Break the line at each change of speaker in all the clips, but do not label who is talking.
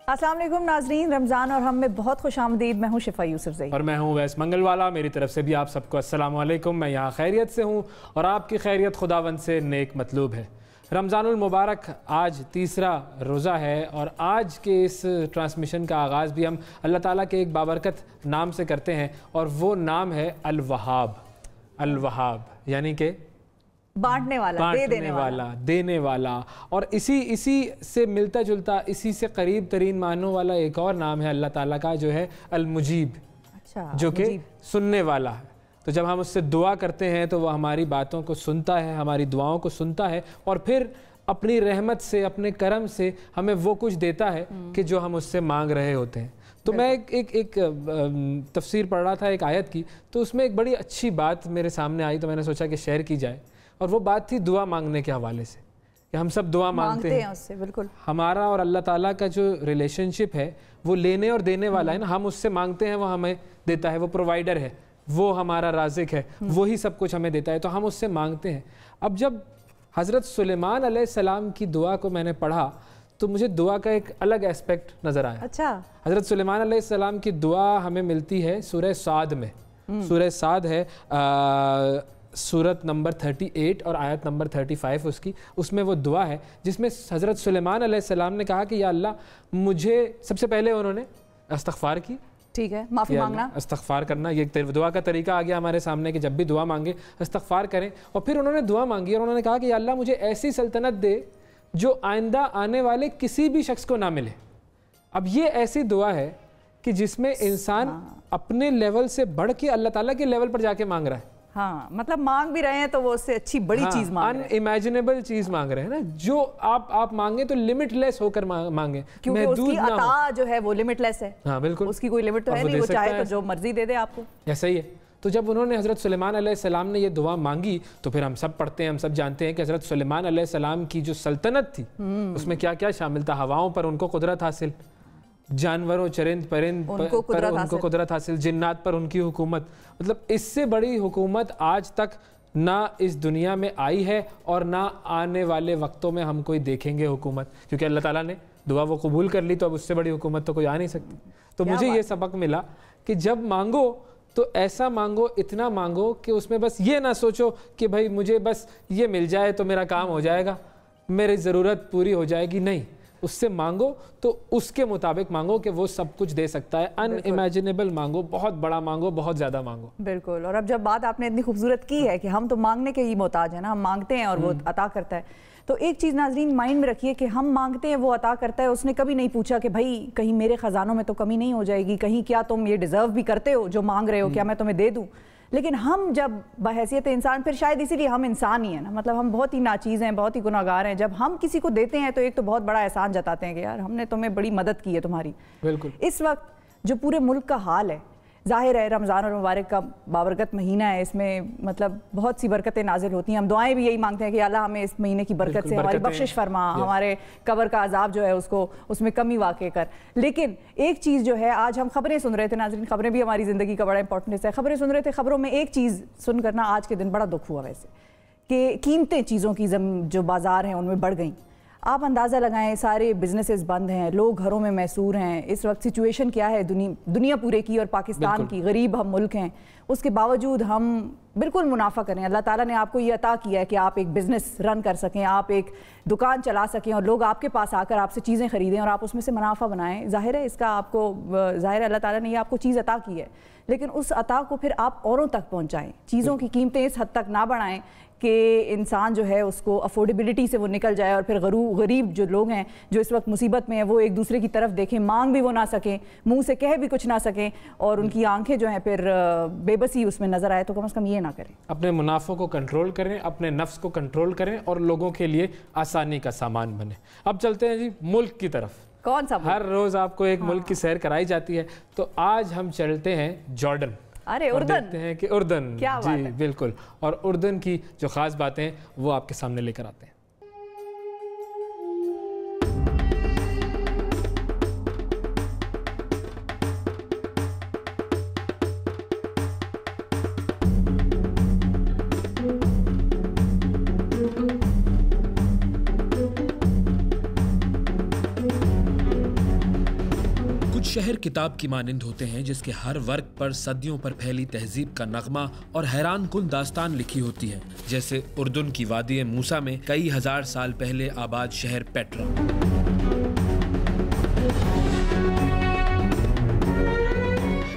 अस्सलाम वालेकुम नाजरीन, रमज़ान और हम में बहुत खुश आमदीद। मैं हूँ शिफा यूसुफजई
और मैं हूँ वैस मंगलवाला। मेरी तरफ से भी आप सबको अस्सलाम वालेकुम। मैं यहाँ खैरियत से हूँ और आपकी खैरियत खुदावंद से नेक मतलूब है। रमज़ानुल मुबारक आज तीसरा रोज़ा है और आज के इस ट्रांसमिशन का आगाज़ भी हम अल्लाह ताला के एक बाबरकत नाम से करते हैं और वो नाम है अल वहाब। अल वहाब यानी कि
बांटने वाला,
देने वाला। और इसी से मिलता जुलता, इसी से करीब तरीन मानों वाला एक और नाम है अल्लाह ताला का, जो है अल मुजीब।
अच्छा,
जो कि सुनने वाला है। तो जब हम उससे दुआ करते हैं तो वह हमारी बातों को सुनता है, हमारी दुआओं को सुनता है और फिर अपनी रहमत से, अपने करम से हमें वो कुछ देता है कि जो हम उससे मांग रहे होते हैं। तो मैं एक तफसीर पढ़ रहा था एक आयत की, तो उसमें एक बड़ी अच्छी बात मेरे सामने आई, तो मैंने सोचा कि शेयर की जाए। और वो बात थी दुआ मांगने के हवाले से कि हम सब दुआ मांगते हैं
उससे। बिल्कुल,
हमारा और अल्लाह ताला का जो रिलेशनशिप है वो लेने और देने वाला है ना। हम उससे मांगते हैं, वो हमें देता है, वो प्रोवाइडर है, वो हमारा राज़िक है, वही सब कुछ हमें देता है, तो हम उससे मांगते हैं। अब जब हज़रत सुलेमान अलैहिस्सलाम की दुआ को मैंने पढ़ा तो मुझे दुआ का एक अलग एस्पेक्ट नज़र आया।
अच्छा,
हज़रत सुलेमान अलैहिस्सलाम की दुआ हमें मिलती है सूरह साद में। सूरह साद है सूरत नंबर 38 और आयत नंबर 35 उसकी, उसमें वो दुआ है जिसमें हज़रत सुलेमान अलैहिस्सलाम ने कहा कि या अल्लाह, मुझे सबसे पहले उन्होंने इस्तग़फ़ार की।
ठीक है, माफ़ी मांगना,
इस्तग़फ़ार करना, ये दुआ का तरीका आ गया हमारे सामने कि जब भी दुआ मांगे इस्तग़फ़ार करें। और फिर उन्होंने दुआ मांगी और उन्होंने कहा कि या अल्लाह, मुझे ऐसी सल्तनत दे जो आइंदा आने वाले किसी भी शख्स को ना मिले। अब ये ऐसी दुआ है कि जिसमें इंसान अपने लेवल से बढ़ के अल्लाह ताला के लेवल पर जाके मांग रहा है।
हाँ, मतलब मांग भी रहे हैं तो वो उससे अच्छी बड़ी चीज मांग रहे हैं,
अनइमेजिनेबल चीज मांग रहे हैं ना। जो आप मांगे तो लिमिटलेस होकर मांगे,
क्योंकि उसकी अता जो है वो लिमिटलेस है।
हाँ बिल्कुल,
उसकी कोई लिमिट तो है नहीं, वो चाहे तो जो मर्जी दे दे आपको।
ऐसा ही है। तो जब उन्होंने हज़रत सुलेमान अलैहिस्सलाम ने ये दुआ मांगी तो फिर हम सब पढ़ते हैं, हम सब जानते हैं कि हज़रत सुलेमान अलैहिस्सलाम की जो सल्तनत थी उसमें क्या क्या शामिल था। हवाओं पर उनको कुदरत हासिल, जानवरों चरिंद परिंद
उनको
कुदरत हासिल, जिन्नात पर उनकी हुकूमत। मतलब इससे बड़ी हुकूमत आज तक ना इस दुनिया में आई है और ना आने वाले वक्तों में हम कोई देखेंगे हुकूमत, क्योंकि अल्लाह ताला ने दुआ वो कबूल कर ली, तो अब उससे बड़ी हुकूमत तो कोई आ नहीं सकती। तो मुझे ये सबक मिला कि जब मांगो तो ऐसा मांगो, इतना मांगो कि उसमें बस ये ना सोचो कि भाई मुझे बस ये मिल जाए तो मेरा काम हो जाएगा, मेरी ज़रूरत पूरी हो जाएगी। नहीं, उससे मांगो तो उसके मुताबिक मांगो कि वो सब कुछ दे सकता है। अनइमेजिनेबल मांगो, बहुत बड़ा मांगो, बहुत ज़्यादा मांगो।
बिल्कुल। और अब जब बात आपने इतनी खूबसूरत की है कि हम तो मांगने के ही मोहताज हैं ना, हम मांगते हैं और वो अता करता है, तो एक चीज़ नाजरीन माइंड में रखिए कि हम मांगते हैं, वो अता करता है। उसने कभी नहीं पूछा कि भाई कहीं मेरे ख़जानों में तो कमी नहीं हो जाएगी, कहीं क्या तुम ये डिज़र्व भी करते हो जो मांग रहे हो, क्या मैं तुम्हें दे दूँ। लेकिन हम जब बहैसियत इंसान, फिर शायद इसीलिए हम इंसान ही हैं ना, मतलब हम बहुत ही नाचीज़ हैं, बहुत ही गुनाहगार हैं। जब हम किसी को देते हैं तो एक तो बहुत बड़ा एहसान जताते हैं कि यार हमने तुम्हें बड़ी मदद की है तुम्हारी।
बिल्कुल।
इस वक्त जो पूरे मुल्क का हाल है, ज़ाहिर है रमज़ान और मुबारक का बाबरकत महीना है, इसमें मतलब बहुत सी बरकतें नाजिल होती हैं। हम दुआएं भी यही मांगते हैं कि अल्लाह हमें इस महीने की बरकत से हमारी बख्शिश फरमा, हमारे कब्र का अजाब जो है उसको उसमें कमी वाक़ कर। लेकिन एक चीज़ जो है, आज हम खबरें सुन रहे थे नाज़रीन, खबरें भी हमारी ज़िंदगी का बड़ा इंपॉर्टेंट हिस्सा है। खबरें सुन रहे थे, खबरों में एक चीज़ सुन करना आज के दिन बड़ा दुख हुआ वैसे, कि कीमतें चीज़ों की जो बाज़ार हैं उनमें बढ़ गई। आप अंदाज़ा लगाएं, सारे बिजनेसेस बंद हैं, लोग घरों में मैसूर हैं। इस वक्त सिचुएशन क्या है दुनिया पूरे की और पाकिस्तान की, गरीब हम मुल्क हैं, उसके बावजूद हम बिल्कुल मुनाफा करें। अल्लाह ताला ने आपको ये अता किया है कि आप एक बिज़नेस रन कर सकें, आप एक दुकान चला सकें और लोग आपके पास आकर आपसे चीज़ें ख़रीदें और आप उसमें से मुनाफा बनाएं। ज़ाहिर है इसका आपको, ज़ाहिर है अल्लाह ताला ने ये आपको चीज़ अता की है, लेकिन उस अता को फिर आप औरों तक पहुँचाएँ। चीज़ों की कीमतें इस हद तक ना बढ़ाएँ कि इंसान जो है उसको अफोर्डेबिलिटी से वो निकल जाए और फिर गरीब जो लोग हैं जो इस वक्त मुसीबत में हैं वो एक दूसरे की तरफ देखें, मांग भी वो ना सकें, मुंह से कह भी कुछ ना सकें और उनकी आंखें जो हैं फिर बेबसी उसमें नज़र आए। तो कम से कम ये ना करें,
अपने मुनाफों को कंट्रोल करें, अपने नफ्स को कंट्रोल करें और लोगों के लिए आसानी का सामान बने। अब चलते हैं जी मुल्क की तरफ।
कौन सा?
हर रोज़ आपको एक मुल्क की सैर कराई जाती है, तो आज हम चलते हैं जॉर्डन।
अरे उर्दन,
देखते हैं कि उर्दन,
क्या
जी बिल्कुल, और उर्दन की जो ख़ास बातें हैं वो आपके सामने लेकर आते हैं।
कुछ शहर किताब की मानिंद होते हैं जिसके हर वर्ग पर सदियों पर फैली तहजीब का नगमा और हैरान कुन दास्तान लिखी होती है, जैसे उर्दून की वादी मूसा में कई हजार साल पहले आबाद शहर पेट्रा।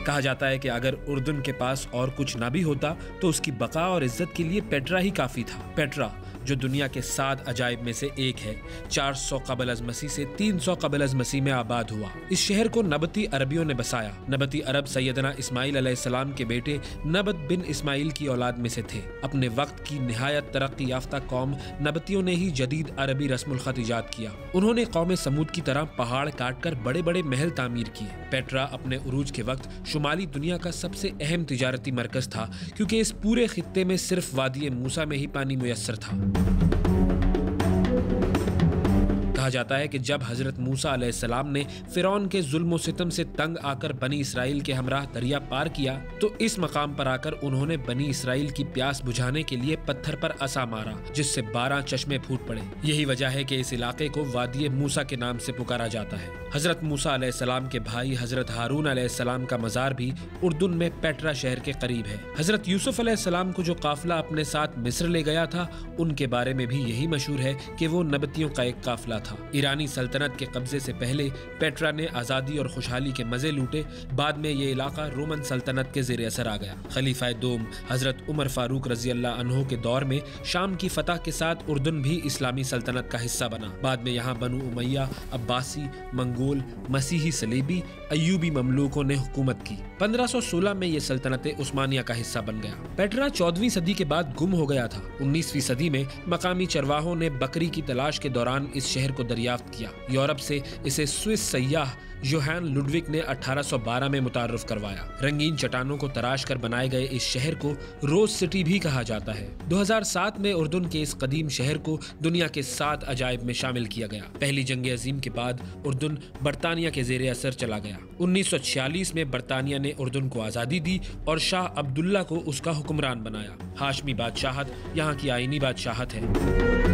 कहा जाता है कि अगर उर्दून के पास और कुछ ना भी होता तो उसकी बका और इज्जत के लिए पेट्रा ही काफी था। पेट्रा जो दुनिया के 7 अजायब में से एक है, 400 कबल अज मसीह से 300 कबल अज मसीह में आबाद हुआ। इस शहर को नबती अरबियों ने बसाया। नबती अरब सैयदना इस्माइल अलैहिस्सलाम के बेटे नबत बिन इस्माइल की औलाद में से थे। अपने वक्त की निहायत तरक्की याफ्ता कौम नबतियों ने ही जदीद अरबी रस्मुल खत इजाद किया। उन्होंने कौम समूद की तरह पहाड़ काट कर बड़े बड़े महल तामीर किए। पेट्रा अपने उरूज के वक्त शुमाली दुनिया का सबसे अहम तिजारती मरकज था, क्योंकि इस पूरे खित्ते में सिर्फ वादी मूसा में ही पानी मुयस्सर था। कहा जाता है कि जब हजरत मूसा अलैहिस्सलाम ने फिरौन के जुल्म और सितम से तंग आकर बनी इसराइल के हमराह दरिया पार किया तो इस मकाम पर आकर उन्होंने बनी इसराइल की प्यास बुझाने के लिए पत्थर पर असा मारा, जिससे 12 चश्मे फूट पड़े। यही वजह है कि इस इलाके को वादी मूसा के नाम से पुकारा जाता है। हजरत मूसा अलैहिस्सलाम के भाई हजरत हारून अलैहिस्सलाम का मजार भी उर्दून में पेट्रा शहर के करीब है। हजरत यूसुफ अलैहिस्सलाम को जो काफिला अपने साथ मिस्र ले गया था, उनके बारे में भी यही मशहूर है कि वो नबतियों का एक काफिला था। ईरानी सल्तनत के कब्जे से पहले पेट्रा ने आज़ादी और खुशहाली के मजे लूटे। बाद में ये इलाका रोमन सल्तनत के ज़ेर असर आ गया। खलीफा दोम हजरत उमर फारूक रजी अल्लाह अन्हो के दौर में शाम की फतह के साथ उर्दून भी इस्लामी सल्तनत का हिस्सा बना। बाद में यहाँ बनु उमैया, अब्बासी, मंगोल, मसीही सलीबी, अय्यूबी ममलूकों ने हुकूमत की। 1516 में ये सल्तनत उस्मानिया का हिस्सा बन गया। पेट्रा 14वीं सदी के बाद गुम हो गया था। 19वीं सदी में मकामी चरवाहों ने बकरी की तलाश के दौरान इस शहर को दरियाफ्त किया। यूरोप से इसे स्विस सयाह जोहान लुडविक ने 1812 में मुतारफ करवाया। रंगीन चट्टानों को तराश कर बनाए गए इस शहर को रोज सिटी भी कहा जाता है। 2007 में उर्दून के इस कदीम शहर को दुनिया के 7 अजायब में शामिल किया गया। पहली जंग अजीम के बाद उर्दून बरतानिया के जेर असर चला गया। 1946 में बरतानिया ने उर्दून को आज़ादी दी और शाह अब्दुल्ला को उसका हुक्मरान बनाया। हाशमी बादशाहत यहाँ की आईनी बादशाहत है।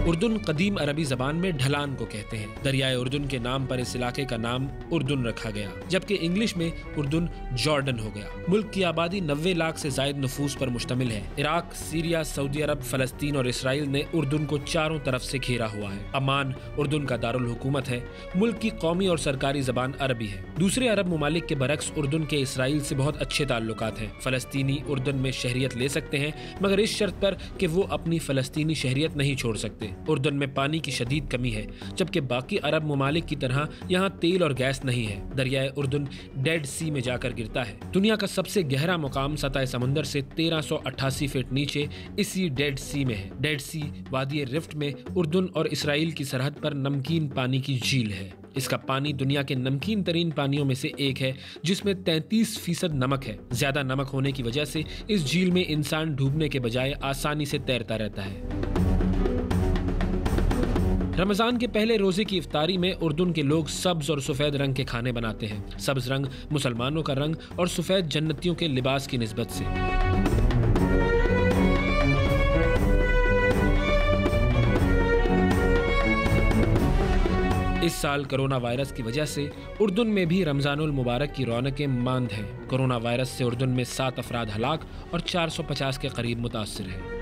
उर्दून कदीम अरबी जबान में ढलान को कहते हैं। दरियाए उर्दून के नाम पर इस इलाके का नाम उर्दून रखा गया, जबकि इंग्लिश में उर्दून जॉर्डन हो गया। मुल्क की आबादी 90 लाख से जायद नफूस पर मुश्तमिल है। इराक, सीरिया, सऊदी अरब, फलस्तीन और इसराइल ने उर्दून को चारों तरफ से घेरा हुआ है। अमान उर्दून का दारुल हुकूमत है। मुल्क की कौमी और सरकारी जबान अरबी है। दूसरे अरब ममालिक के बरक्स उर्दून के इसराइल से बहुत अच्छे ताल्लुकात हैं। फलस्तीनी उर्दून में शहरियत ले सकते हैं, मगर इस शर्त पर कि वो अपनी फलस्तीनी शहरियत नहीं छोड़ सकते। उर्दून में पानी की शदीद कमी है, जबकि बाकी अरब ममालिक की तरह यहाँ तेल और गैस नहीं है। दरियाए उर्दून डेड सी में जाकर गिरता है। दुनिया का सबसे गहरा मुकाम सतह समुंदर से 1388 फीट नीचे इसी डेड सी में है। डेड सी वादी रिफ्ट में उर्दून और इसराइल की सरहद पर नमकीन पानी की झील है। इसका पानी दुनिया के नमकीन तरीन पानियों में से एक है, जिसमें 33% नमक है। ज्यादा नमक होने की वजह से इस झील में इंसान डूबने के बजाय आसानी से तैरता रहता है। रमजान के पहले रोजे की इफ्तारी में उर्दून के लोग सब्ज और सफेद रंग के खाने बनाते हैं। सब्ज रंग मुसलमानों का रंग और सफेद जन्नतियों के लिबास की निस्बत से। इस साल कोरोना वायरस की वजह से उर्दून में भी रमजानुल मुबारक की रौनकें मांद हैं। कोरोना वायरस से उर्दून में 7 अफराद हलाक और 450 के करीब मुतासिर हैं।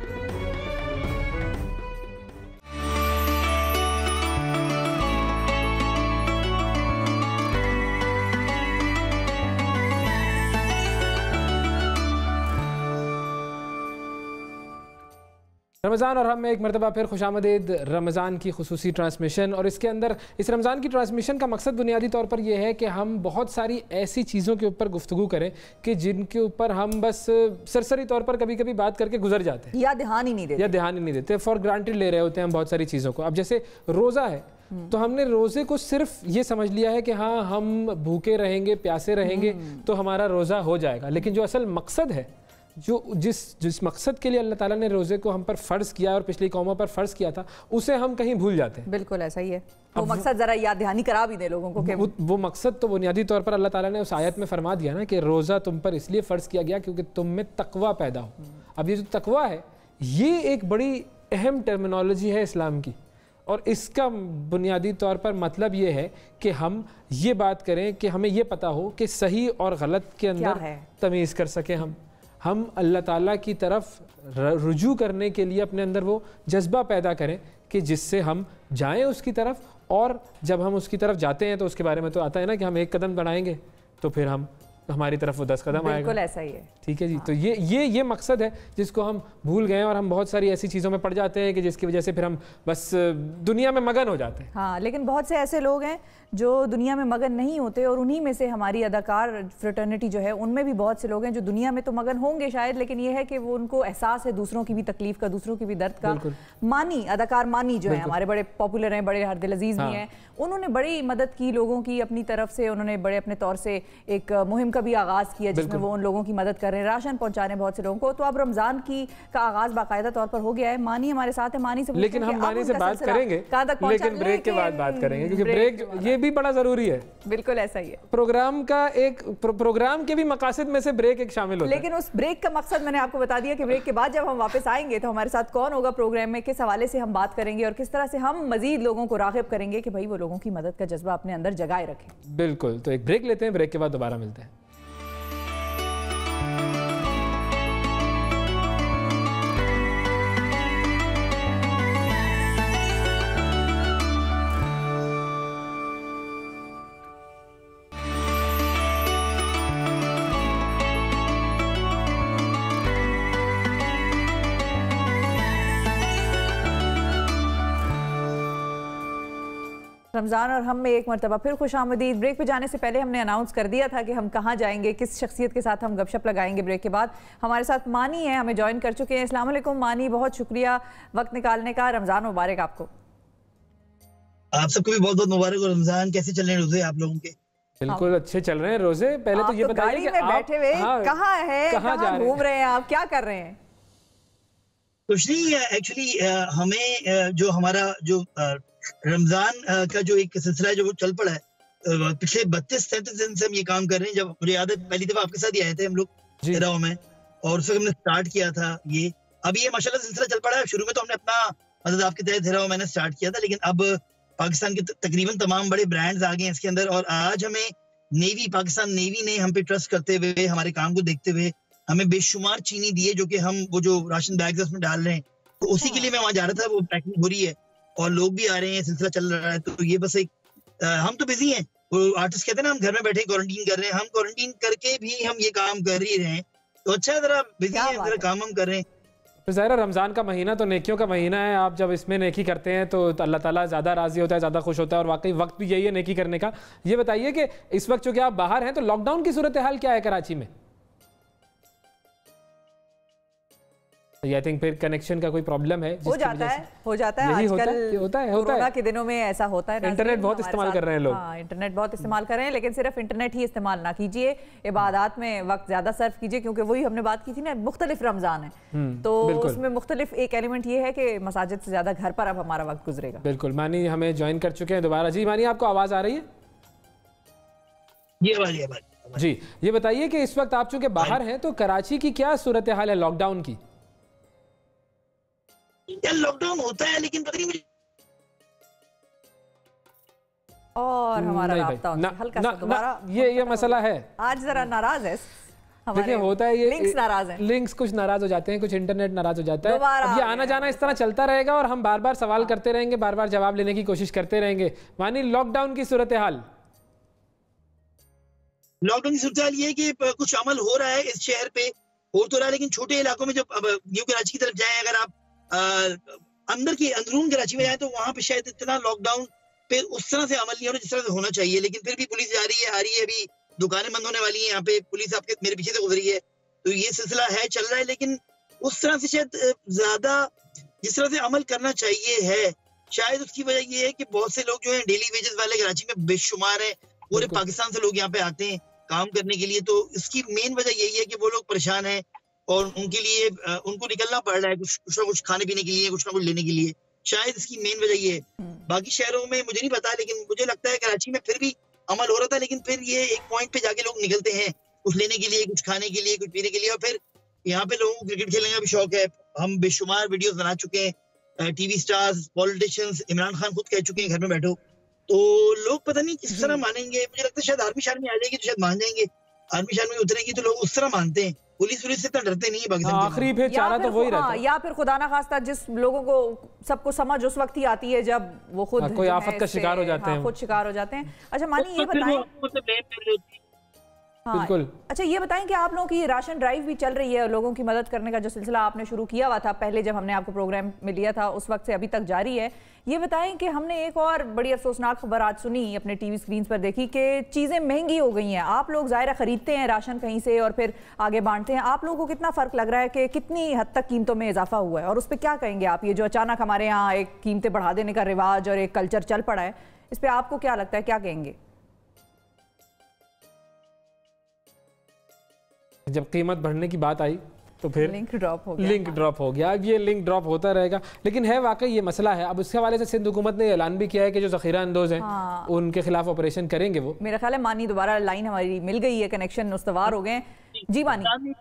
रमज़ान और हम में एक मरतबा फिर खुशामदीद रमज़ान की खुसूसी ट्रांसमिशन। और इसके अंदर इस रमज़ान की ट्रांसमिशन का मकसद बुनियादी तौर पर यह है कि हम बहुत सारी ऐसी चीज़ों के ऊपर गुफ्तगू करें कि जिनके ऊपर हम बस सरसरी तौर पर कभी कभी बात करके गुजर जाते हैं या ध्यान ही नहीं देते, फॉर ग्रांटेड ले रहे होते हैं हम बहुत सारी चीज़ों को। अब जैसे रोज़ा है तो हमने रोज़े को सिर्फ ये समझ लिया है कि हाँ हम भूखे रहेंगे, प्यासे रहेंगे तो हमारा रोज़ा हो जाएगा। लेकिन जो असल मकसद है, जो जिस मकसद के लिए अल्लाह ताला ने रोज़े को हम पर फ़र्ज़ किया और पिछली कौमों पर फ़र्ज़ किया था, उसे हम कहीं भूल जाते हैं।
बिल्कुल ऐसा ही है। वो मकसद ज़रा याद दहानी करा भी दे लोगों को कि
वो मकसद तो बुनियादी तौर पर अल्लाह ताला ने उस आयत में फरमा दिया ना कि रोज़ा तुम पर इसलिए फ़र्ज़ किया गया क्योंकि तुम में तकवा पैदा हो। अब ये जो तकवा है, ये एक बड़ी अहम टर्मिनोलॉजी है इस्लाम की। और इसका बुनियादी तौर पर मतलब ये है कि हम ये बात करें कि हमें ये पता हो कि सही और गलत के अंदर तमीज़ कर सकें। हम अल्लाह ताला की तरफ रुजू करने के लिए अपने अंदर वो जज्बा पैदा करें कि जिससे हम जाएं उसकी तरफ, और जब हम उसकी तरफ जाते हैं तो उसके बारे में तो आता है ना कि हम एक कदम बढ़ाएंगे तो फिर हमारी तरफ वो 10 कदम आएगा।
बिल्कुल ऐसा ही है।
ठीक है जी। तो ये मकसद है जिसको हम भूल गए हैं, और हम बहुत सारी ऐसी चीज़ों में पड़ जाते हैं कि जिसकी वजह से फिर हम बस दुनिया में मगन हो जाते हैं।
हाँ, लेकिन बहुत से ऐसे लोग हैं जो दुनिया में मगन नहीं होते, और उन्हीं में से हमारी अदाकार फ्रेटर्निटी जो है उनमें भी बहुत से लोग हैं जो दुनिया में तो मगन होंगे शायद, लेकिन ये है कि वो उनको एहसास है दूसरों की भी तकलीफ का, दूसरों की भी दर्द का। मानी, अदाकार मानी जो है हमारे बड़े पॉपुलर हैं, बड़े हरदिल अजीज भी हैं, उन्होंने बड़ी मदद की लोगों की अपनी तरफ से। उन्होंने बड़े अपने तौर से एक मुहिम का भी आगाज़ किया जिसमें वो उन लोगों की मदद कर रहे हैं, राशन पहुंचा रहे हैं बहुत से लोगों को। तो अब रमज़ान का आगाज़ बाकायदा तौर पर हो गया है। मानी हमारे साथ है, मानी से
लेकिन हम मानी से बात करेंगे, लेकिन ब्रेक के बाद बात करेंगे, क्योंकि ब्रेक ये भी बड़ा ज़रूरी है।
बिल्कुल ऐसा ही है।
प्रोग्राम के भी मकासद में से ब्रेक एक शामिल होता है।
लेकिन उस ब्रेक का मकसद मैंने आपको बता दिया कि ब्रेक के बाद जब हम वापस आएंगे तो हमारे साथ कौन होगा प्रोग्राम में, किस हवाले से हम बात करेंगे और किस तरह से हम मजीद लोगों को राग़िब करेंगे कि भाई वो लोगों की मदद का जज्बा अपने अंदर जगाए रखें।
बिल्कुल। तो एक ब्रेक लेते हैं, ब्रेक के बाद दोबारा मिलते हैं।
रमज़ान और हम में एक मरतबा फिर खुशामदीद। ब्रेक पे जाने से पहले हमने अनाउंस कर दिया था कि हम कहाँ जाएंगे, किस शख्सियत के साथ हम गपशप लगाएंगे। ब्रेक के बाद हमारे साथ मानी है, हमें ज्वाइन कर चुके हैं। अस्सलाम वालेकुम मानी, बहुत शुक्रिया वक्त निकालने का। रमज़ान मुबारक आपको।
आप सबको भी बहुत बहुत मुबारक। और रमज़ान कैसे चल रहे हैं रोजे आप लोगों के?
बिल्कुल अच्छे चल रहे हैं रोजे। पहले तो ये बताइए कि आप
बैठे हुए कहाँ हैं, कहाँ घूम रहे हैं आप, क्या कर रहे हैं?
कुछ नहीं, एक्चुअली हमें जो हमारा जो रमजान का जो एक सिलसिला है जो वो चल पड़ा है, पिछले 32-33 दिन से हम ये काम कर रहे हैं। जब मुझे याद है पहली दफा आपके साथ ही आए थे हम लोग तेराव में, और उस वक्त हमने स्टार्ट किया था ये। अब ये माशाल्लाह सिलसिला चल पड़ा है। शुरू में तो हमने अपना मतलब आपके तहत तेराव मैंने स्टार्ट किया था, लेकिन अब पाकिस्तान के तकरीबन तमाम बड़े ब्रांड्स आ गए हैं इसके अंदर। और आज हमें नेवी, पाकिस्तान नेवी ने हम पे ट्रस्ट करते हुए, हमारे काम को देखते हुए हमें बेशुमार चीनी दी है, जो कि हम वो जो राशन बैग्स उसमें डाल रहे हैं, तो उसी के लिए मैं वहां जा रहा था। वो पैकिंग हो रही है और लोग भी आ रहे हैं, सिलसिला चल रहा है। तो ये बस एक हम तो बिजी हैं। वो आर्टिस्ट कहते हैं ना हम घर में बैठे क्वारंटीन कर रहे हैं, हम क्वारंटीन करके भी हम ये काम कर ही रहे हैं। तो अच्छा है, जरा बिजी है, जरा काम हम कर रहे हैं।
तो ज़ाहिर है रमज़ान का महीना तो नेकियों का महीना है। आप जब इसमें नेकी करते हैं तो अल्लाह ताला ज़्यादा राज़ी होता है, ज़्यादा खुश होता है, और वाकई वक्त भी यही है नेकी करने का। ये बताइए कि इस वक्त चूँकि आप बाहर हैं तो लॉकडाउन की सूरत हाल क्या है कराची में? आई थिंक फिर कनेक्शन का कोई प्रॉब्लम है,
हो जाता है आजकल
होता है
कोरोना के दिनों में ऐसा होता है।
इंटरनेट बहुत इस्तेमाल कर रहे हैं लोग।
हाँ, इंटरनेट बहुत इस्तेमाल कर रहे हैं, लेकिन सिर्फ इंटरनेट ही इस्तेमाल ना कीजिए, इबादत में वक्त ज्यादा सर्व कीजिए, क्योंकि वही हमने बात की थी ना, मुख्तलिफ रमजान है तो उसमें मुख्तलिफ एक एलिमेंट ये है कि मसाजिद से ज्यादा घर पर अब हमारा वक्त गुजरेगा।
बिल्कुल। मानी हमें ज्वाइन कर चुके हैं दोबारा। जी मानी, आपको आवाज आ रही है? जी, ये बताइए कि इस वक्त आप चूंकि बाहर हैं तो कराची की क्या सूरत हाल है लॉकडाउन की?
लॉकडाउन होता है, लेकिन पता नहीं मुझे
और हमारा राब्ता हल्का सा दोबारा
ये मसला है।
आज जरा नाराज है,
देखिए होता है ये
लिंक्स नाराज हैं,
लिंक्स कुछ नाराज हो जाते हैं, कुछ इंटरनेट नाराज हो जाता है। अब ये आना जाना इस तरह चलता रहेगा और हम बार बार सवाल करते रहेंगे, बार बार जवाब लेने की कोशिश करते रहेंगे। मानी लॉकडाउन की सूरत हाल?
लॉकडाउन की सूरत हाल ये है कि कुछ अमल हो रहा है इस शहर पे, हो तो रहा है, लेकिन छोटे इलाकों में जब न्यू कराची की तरफ जाएं, अगर आप अंदर की अंदरून कराची में जाए तो वहां पे शायद इतना लॉकडाउन पे उस तरह से अमल नहीं हो रहा जिस तरह से होना चाहिए। लेकिन फिर भी पुलिस जा रही है, आ रही है, अभी दुकानें बंद होने वाली हैं, यहाँ पे पुलिस आपके मेरे पीछे से गुजरी है। तो ये सिलसिला है, चल रहा है, लेकिन उस तरह से शायद ज्यादा जिस तरह से अमल करना चाहिए है, शायद उसकी वजह ये है कि बहुत से लोग जो है डेली वेजेस वाले कराची में बेशुमार है, पूरे पाकिस्तान से लोग यहाँ पे आते हैं काम करने के लिए। तो इसकी मेन वजह यही है कि वो लोग परेशान है और उनके लिए उनको निकलना पड़ रहा है, कुछ ना कुछ खाने पीने के लिए, कुछ ना कुछ लेने के लिए। शायद इसकी मेन वजह ये है। बाकी शहरों में मुझे नहीं पता, लेकिन मुझे लगता है कराची में फिर भी अमल हो रहा था, लेकिन फिर ये एक पॉइंट पे जाके लोग निकलते हैं कुछ लेने के लिए, कुछ खाने के लिए, कुछ पीने के लिए। और फिर यहाँ पे लोगों को क्रिकेट खेलने का भी शौक है। हम बेशुमार वीडियोस बना चुके हैं TV stars, politicians, Imran Khan खुद कह चुके हैं घर में बैठो, तो लोग पता नहीं किस तरह मानेंगे। मुझे लगता है शायद आर्मी शार्मी आ जाएगी तो शायद मान जाएंगे, आर्मी शार्मी उतरेगी तो लोग उस तरह मानते हैं, पुलिस से इतना डरते नहीं है पाकिस्तान।
आखिरी फिर चारा तो वही रहता है।
या फिर खुदा ना खास्ता जिस लोगों को सबको समझ उस वक्त ही आती है जब वो खुद
कोई आफत का शिकार हो जाते हैं,
खुद शिकार हो जाते हैं। अच्छा मानिए ये बताएं, हाँ, बिल्कुल। अच्छा ये बताएं कि आप लोगों की राशन ड्राइव भी चल रही है, लोगों की मदद करने का जो सिलसिला आपने शुरू किया हुआ था पहले जब हमने आपको प्रोग्राम में लिया था उस वक्त से अभी तक जारी है। ये बताएं कि हमने एक और बड़ी अफसोसनाक खबर आज सुनी, अपने टीवी स्क्रीन पर देखी कि चीज़ें महंगी हो गई हैं। आप लोग ज़ाहिर खरीदते हैं राशन कहीं से और फिर आगे बांटते हैं, आप लोगों को कितना फ़र्क लग रहा है कि कितनी हद तक कीमतों में इजाफा हुआ है, और उस पर क्या कहेंगे आप? ये जो अचानक हमारे यहाँ एक कीमतें बढ़ा देने का रिवाज और एक कल्चर चल पड़ा है, इस पर आपको क्या लगता है, क्या कहेंगे?
जब कीमत बढ़ने की बात आई तो फिर
लिंक ड्रॉप हो गया। अब ये लिंक ड्रॉप होता रहेगा, लेकिन है वाकई ये मसला है। अब उसके हवाले से सिंध हुकूमत ने ऐलान भी किया है कि जो ज़ख़ीरा अंदोज़ हैं उनके खिलाफ ऑपरेशन करेंगे वो। मेरा ख्याल है मानी दोबारा लाइन हमारी मिल गई है, कनेक्शन उस्तवार हो गए। जी मानी,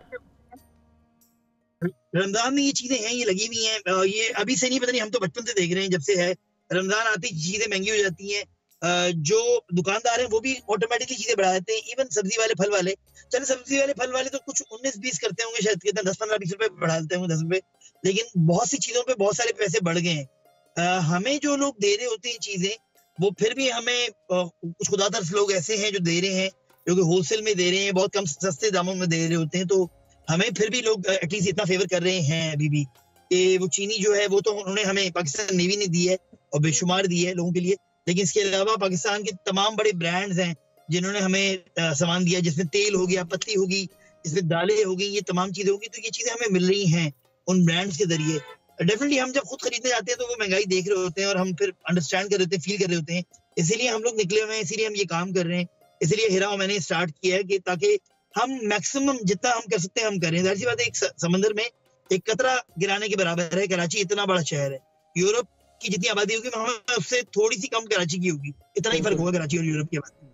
रमजान में ये चीजें हैं, ये लगी हुई हैं, ये अभी से नहीं, पता नहीं, हम तो बचपन से देख रहे हैं, जब से है रमजान आती चीजें महंगी हो जाती हैं। जो दुकानदार हैं वो भी ऑटोमेटिकली चीजें बढ़ा देते हैं, इवन सब्जी वाले, फल वाले। चले सब्जी वाले, फल वाले तो कुछ 19-20 करते होंगे शायद, कितना 10-15-20 रुपए बढ़ा देते होंगे, 10 रुपए, लेकिन बहुत सी चीजों पे बहुत सारे पैसे बढ़ गए हैं। हमें जो लोग दे रहे होते हैं चीजें, वो फिर भी हमें कुछ खुदातर लोग ऐसे हैं जो दे रहे हैं, जो कि होलसेल में दे रहे हैं, बहुत कम सस्ते दामों में दे रहे होते हैं, तो हमें फिर भी लोग एटलीस्ट इतना फेवर कर रहे हैं अभी भी कि वो चीनी जो है वो तो उन्होंने हमें पाकिस्तान नेवी ने दी है और बेशुमार दी है लोगों के लिए, लेकिन इसके अलावा पाकिस्तान के तमाम बड़े ब्रांड्स हैं जिन्होंने हमें सामान दिया, जिसमें तेल हो गया, पत्ती होगी, जिसमें दालें होगी, ये तमाम चीजें होगी, तो ये चीजें हमें मिल रही हैं उन ब्रांड्स के जरिए। डेफिनेटली हम जब खुद खरीदने जाते हैं तो वो महंगाई देख रहे होते हैं और हम फिर अंडरस्टैंड कर रहे होते हैं, फील कर रहे होते हैं, इसीलिए हम लोग निकले हुए हैं, इसीलिए हम ये काम कर रहे हैं, इसलिए हिरा मैंने स्टार्ट किया है कि ताकि हम मैक्सिमम जितना हम कर सकते हैं हम करें। जाहिर सी बात है, एक समंदर में एक कतरा गिराने के बराबर है। कराची इतना बड़ा शहर है, यूरोप की जितनी आबादी होगी हमें उससे थोड़ी सी कम कराची की होगी, इतना ही फर्क होगा कराची और यूरोप की आबादी।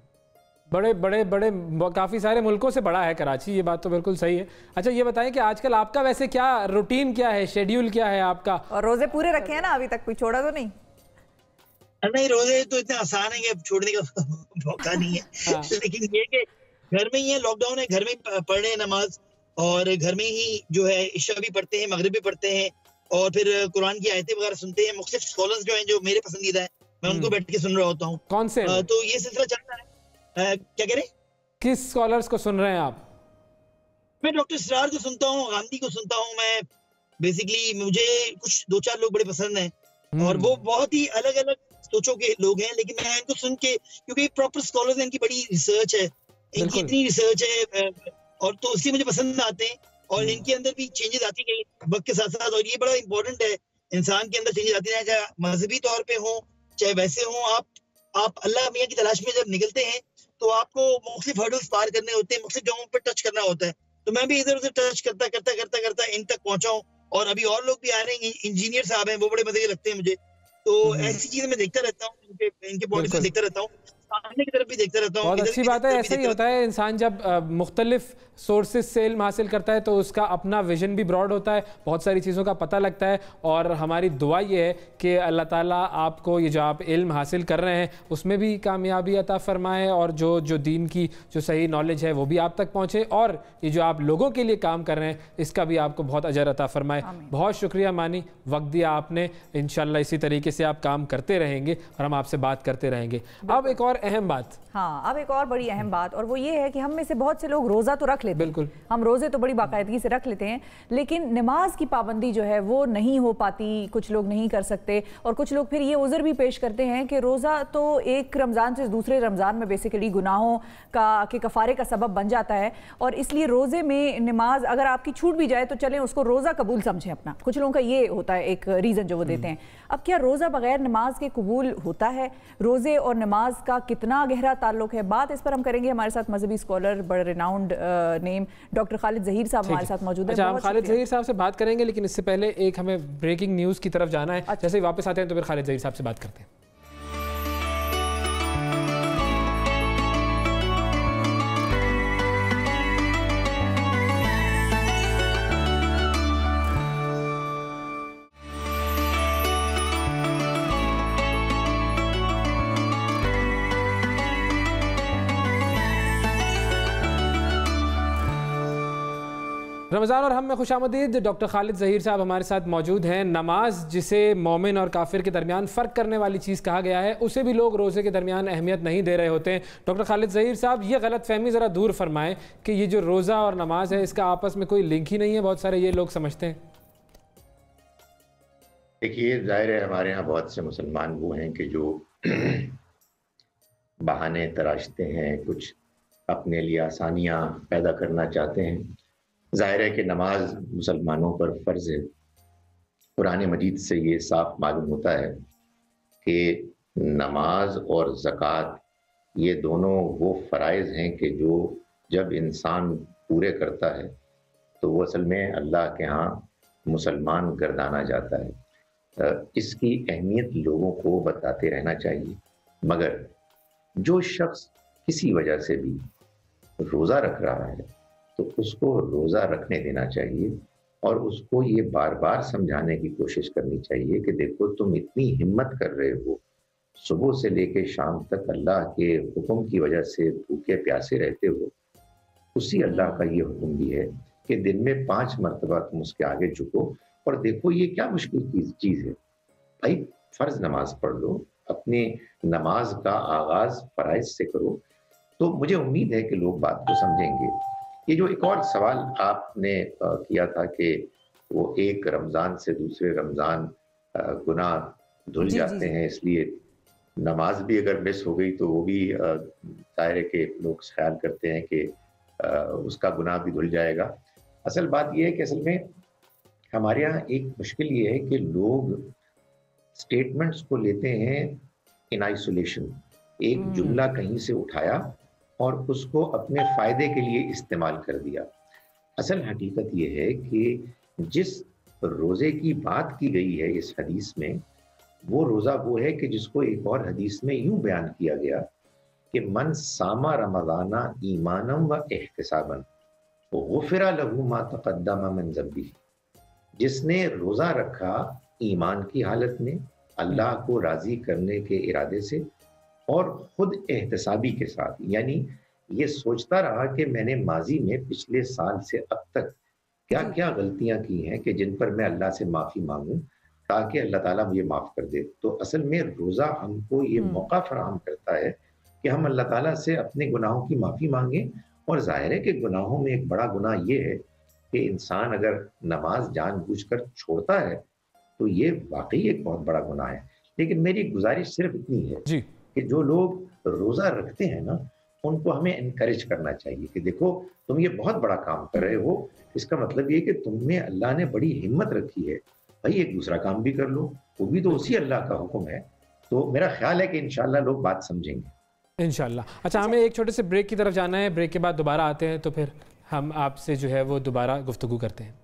बड़े काफ़ी सारे मुल्कों से बड़ा है कराची, ये बात तो बिल्कुल सही है। अच्छा ये बताएं कि आजकल आपका वैसे क्या रूटीन क्या है, शेड्यूल क्या है आपका? और
रोजे पूरे रखे हैं ना, अभी तक कोई छोड़ा तो नहीं?
नहीं, रोजे तो इतने आसान है कि छोड़ने का मौका नहीं है। लेकिन ये कि घर में ही है, लॉकडाउन है, घर में पढ़ रहे हैं नमाज, और घर में ही जो है इशा भी पढ़ते हैं, मगरिब भी पढ़ते हैं, और फिर कुरान की आयतें वगैरह सुनते हैं। मुख्तलिफ स्कॉलर्स जो हैं, जो मेरे पसंदीदा है, मैं उनको बैठ के सुन रहा होता हूँ।
कौन से?
तो ये सिलसिला चल रहा है। क्या कह रहे?
किस स्कॉलर्स को सुन रहे हैं आप?
मैं डॉक्टर सिरार को सुनता हूँ, गांधी को सुनता हूँ। मैं बेसिकली, मुझे कुछ 2-4 लोग बड़े पसंद हैं और वो बहुत ही अलग अलग सोचों के लोग हैं, लेकिन मैं इनको सुन के, क्योंकि प्रॉपर स्कॉलर्स हैं, इनकी बड़ी रिसर्च है, इनकी इतनी रिसर्च है, और तो इसलिए मुझे पसंद आते हैं। और इनके अंदर भी चेंजेस आती गई वक्त के साथ साथ, और ये बड़ा इंपॉर्टेंट है, इंसान के अंदर चेंजेस आती रहे, चाहे मजहबी तौर पे हो चाहे वैसे हो। आप अल्लाह मियाँ की तलाश में जब निकलते हैं तो आपको मुख्तलिफ हर्डल्स पार करने होते हैं, मुख्तलिफ जगहों पर टच करना होता है। तो मैं भी इधर उधर टच करता करता करता करता इन तक पहुंचा हूँ, और अभी और लोग भी आ रहे हैं, इंजीनियर साहब हैं, वो बड़े मजे के लगते हैं मुझे। तो ऐसी चीजें मैं देखता रहता हूँ, इनके पॉइंट देखता रहता हूँ, सामने की तरफ भी देखता रहता हूँ।
बहुत अच्छी बात है, ऐसा ही होता है। इंसान जब मुख्तलिफ सोर्सेज से इल्म हासिल करता है तो उसका अपना विजन भी ब्रॉड होता है, बहुत सारी चीज़ों का पता लगता है। और हमारी दुआ ये है कि अल्लाह ताला आपको ये जो आप इल्म हासिल कर रहे हैं उसमें भी कामयाबी अता फरमाए, और जो दीन की जो सही नॉलेज है वो भी आप तक पहुँचे, और ये जो आप लोगों के लिए काम कर रहे हैं इसका भी आपको बहुत अजर अता फरमाए। बहुत शुक्रिया मानी, वक्त दिया आपने। इंशाल्लाह इसी तरीके से आप काम करते रहेंगे और हम आपसे बात करते रहेंगे। अब एक और अहम बात,
हाँ, अब एक और बड़ी अहम बात, और वो ये है कि हम में से बहुत से लोग रोज़ा तो रख लेते हैं, बिल्कुल, हम रोज़े तो बड़ी बाकायदगी से रख लेते हैं, लेकिन नमाज की पाबंदी जो है वो नहीं हो पाती, कुछ लोग नहीं कर सकते। और कुछ लोग फिर ये उज़र भी पेश करते हैं कि रोज़ा तो एक रमज़ान से दूसरे रमज़ान में बेसिकली गुनाहों के कफ़ारे का सबब बन जाता है, और इसलिए रोज़े में नमाज अगर आपकी छूट भी जाए तो चलें उसको रोज़ा कबूल समझें अपना। कुछ लोगों का ये होता है एक रीज़न जो वो देते हैं। अब क्या रोज़ा बगैर नमाज के कबूल होता है? रोज़े और नमाज का कितना गहरा ताल्लुक है? बात इस पर हम करेंगे। हमारे साथ मजहबी स्कॉलर, बड़े renowned name doctor Khalid Zaheer साहब हमारे साथ मौजूद है।
अच्छा, हम खालिद ज़हीर साहब से बात करेंगे, लेकिन इससे पहले एक हमें ब्रेकिंग न्यूज़ की तरफ जाना है। जैसे ही वापस आते हैं तो फिर खालिद ज़हीर साहब से बात करते हैं। रमज़ान और हम में खुशामदीद। डॉक्टर खालिद ज़हीर साहब हमारे साथ मौजूद हैं। नमाज जिसे मोमिन और काफिर के दरमियान फ़र्क करने वाली चीज़ कहा गया है, उसे भी लोग रोज़े के दरमियान अहमियत नहीं दे रहे होते हैं। डॉक्टर खालिद ज़हीर साहब, ये गलत फहमी ज़रा दूर फरमाएं कि ये जो रोज़ा और नमाज है इसका आपस में कोई लिंक ही नहीं है, बहुत सारे ये लोग समझते हैं।
देखिए, जाहिर है हमारे यहाँ बहुत से मुसलमान वो हैं कि जो बहाने तराशते हैं, कुछ अपने लिए आसानियाँ पैदा करना चाहते हैं। जाहिर है कि नमाज मुसलमानों पर फ़र्ज़ है। कुरान मजीद से ये साफ मालूम होता है कि नमाज और ज़कात ये दोनों वो फ़राइज़ हैं कि जो जब इंसान पूरे करता है तो वो असल में अल्लाह के यहाँ मुसलमान गर्दाना जाता है। इसकी अहमियत लोगों को बताते रहना चाहिए। मगर जो शख्स किसी वजह से भी रोज़ा रख रहा है तो उसको रोज़ा रखने देना चाहिए और उसको ये बार बार समझाने की कोशिश करनी चाहिए कि देखो, तुम इतनी हिम्मत कर रहे हो, सुबह से लेके शाम तक अल्लाह के हुक्म की वजह से भूखे प्यासे रहते हो। उसी अल्लाह का ये हुक्म भी है कि दिन में 5 मरतबा तुम उसके आगे झुको और देखो ये क्या मुश्किल चीज़ है। भाई, फ़र्ज़ नमाज पढ़ लो, अपने नमाज का आगाज़ फ़राइज़ से करो, तो मुझे उम्मीद है कि लोग बात को समझेंगे। ये जो एक और सवाल आपने किया था कि वो एक रमज़ान से दूसरे रमज़ान गुनाह धुल जाते हैं, इसलिए नमाज भी अगर मिस हो गई तो वो भी जाहिर है कि लोग ख्याल करते हैं कि उसका गुनाह भी धुल जाएगा। असल बात ये है कि असल में हमारे यहाँ एक मुश्किल ये है कि लोग स्टेटमेंट्स को लेते हैं इन आइसोलेशन। एक जुमला कहीं से उठाया और उसको अपने फ़ायदे के लिए इस्तेमाल कर दिया। असल हकीकत ये है कि जिस रोज़े की बात की गई है इस हदीस में, वो रोज़ा वो है कि जिसको एक और हदीस में यूं बयान किया गया कि मन सामा रमज़ाना ईमानम व एहतिसाबन गुफ़िरा लहू मा तक़द्दम मिन ज़ंबिही। जिसने रोज़ा रखा ईमान की हालत में, अल्लाह को राज़ी करने के इरादे से और खुद एहतसाबी के साथ, यानी ये सोचता रहा कि मैंने माजी में पिछले साल से अब तक क्या क्या गलतियां की हैं कि जिन पर मैं अल्लाह से माफ़ी मांगूं ताकि अल्लाह ताला मुझे माफ़ कर दे। तो असल में रोज़ा हमको ये मौका फराहम करता है कि हम अल्लाह ताला से अपने गुनाहों की माफ़ी मांगें। और जाहिर है कि गुनाहों में एक बड़ा गुनाह ये है कि इंसान अगर नमाज जानबूझकर छोड़ता है तो ये वाकई एक बहुत बड़ा गुनाह है। लेकिन मेरी गुजारिश सिर्फ इतनी है जी कि जो लोग रोज़ा रखते हैं ना, उनको हमें इनकरेज करना चाहिए कि देखो, तुम ये बहुत बड़ा काम कर रहे हो, इसका मतलब ये कि तुम में अल्लाह ने बड़ी हिम्मत रखी है, भाई एक दूसरा काम भी कर लो, वो भी तो उसी अल्लाह का हुक्म है। तो मेरा ख्याल है कि इंशाल्लाह लोग बात समझेंगे इंशाल्लाह।
अच्छा, हमें एक छोटे से ब्रेक की तरफ जाना है, ब्रेक के बाद दोबारा आते हैं तो फिर हम आपसे जो है वो दोबारा गुफ्तगू करते हैं।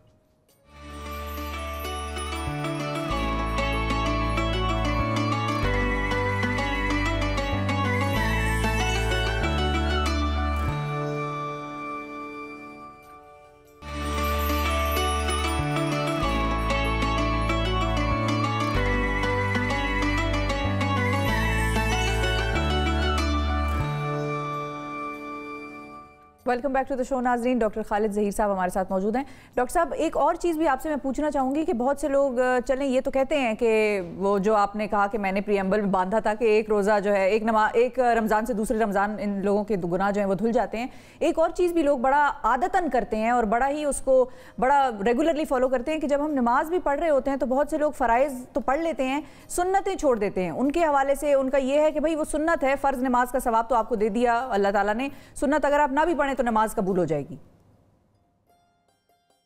Welcome back to the show नाजरीन। डॉक्टर खालिद ज़हीर साहब हमारे साथ मौजूद हैं। डॉक्टर साहब, एक और चीज़ भी आपसे मैं पूछना चाहूँगी कि बहुत से लोग चलें ये तो कहते हैं कि वो जो आपने कहा कि मैंने प्रीएम्बल में बांधा था कि एक रोज़ा जो है एक रमज़ान से दूसरे रमज़ान इन लोगों के गुनाह जो हैं वो धुल जाते हैं। एक और चीज़ भी लोग बड़ा आदतन करते हैं और बड़ा ही उसको बड़ा रेगुलरली फॉलो करते हैं कि जब हम नमाज भी पढ़ रहे होते हैं तो बहुत से लोग फ़राइज़ तो पढ़ लेते हैं, सुन्नतें छोड़ देते हैं। उनके हवाले से उनका ये है कि भाई वो सुन्नत है, फ़र्ज़ नमाज का सवाब तो आपको दे दिया अल्लाह ताला ने, सुन्नत अगर आप ना भी पढ़ें तो नमाज कबूल हो जाएगी।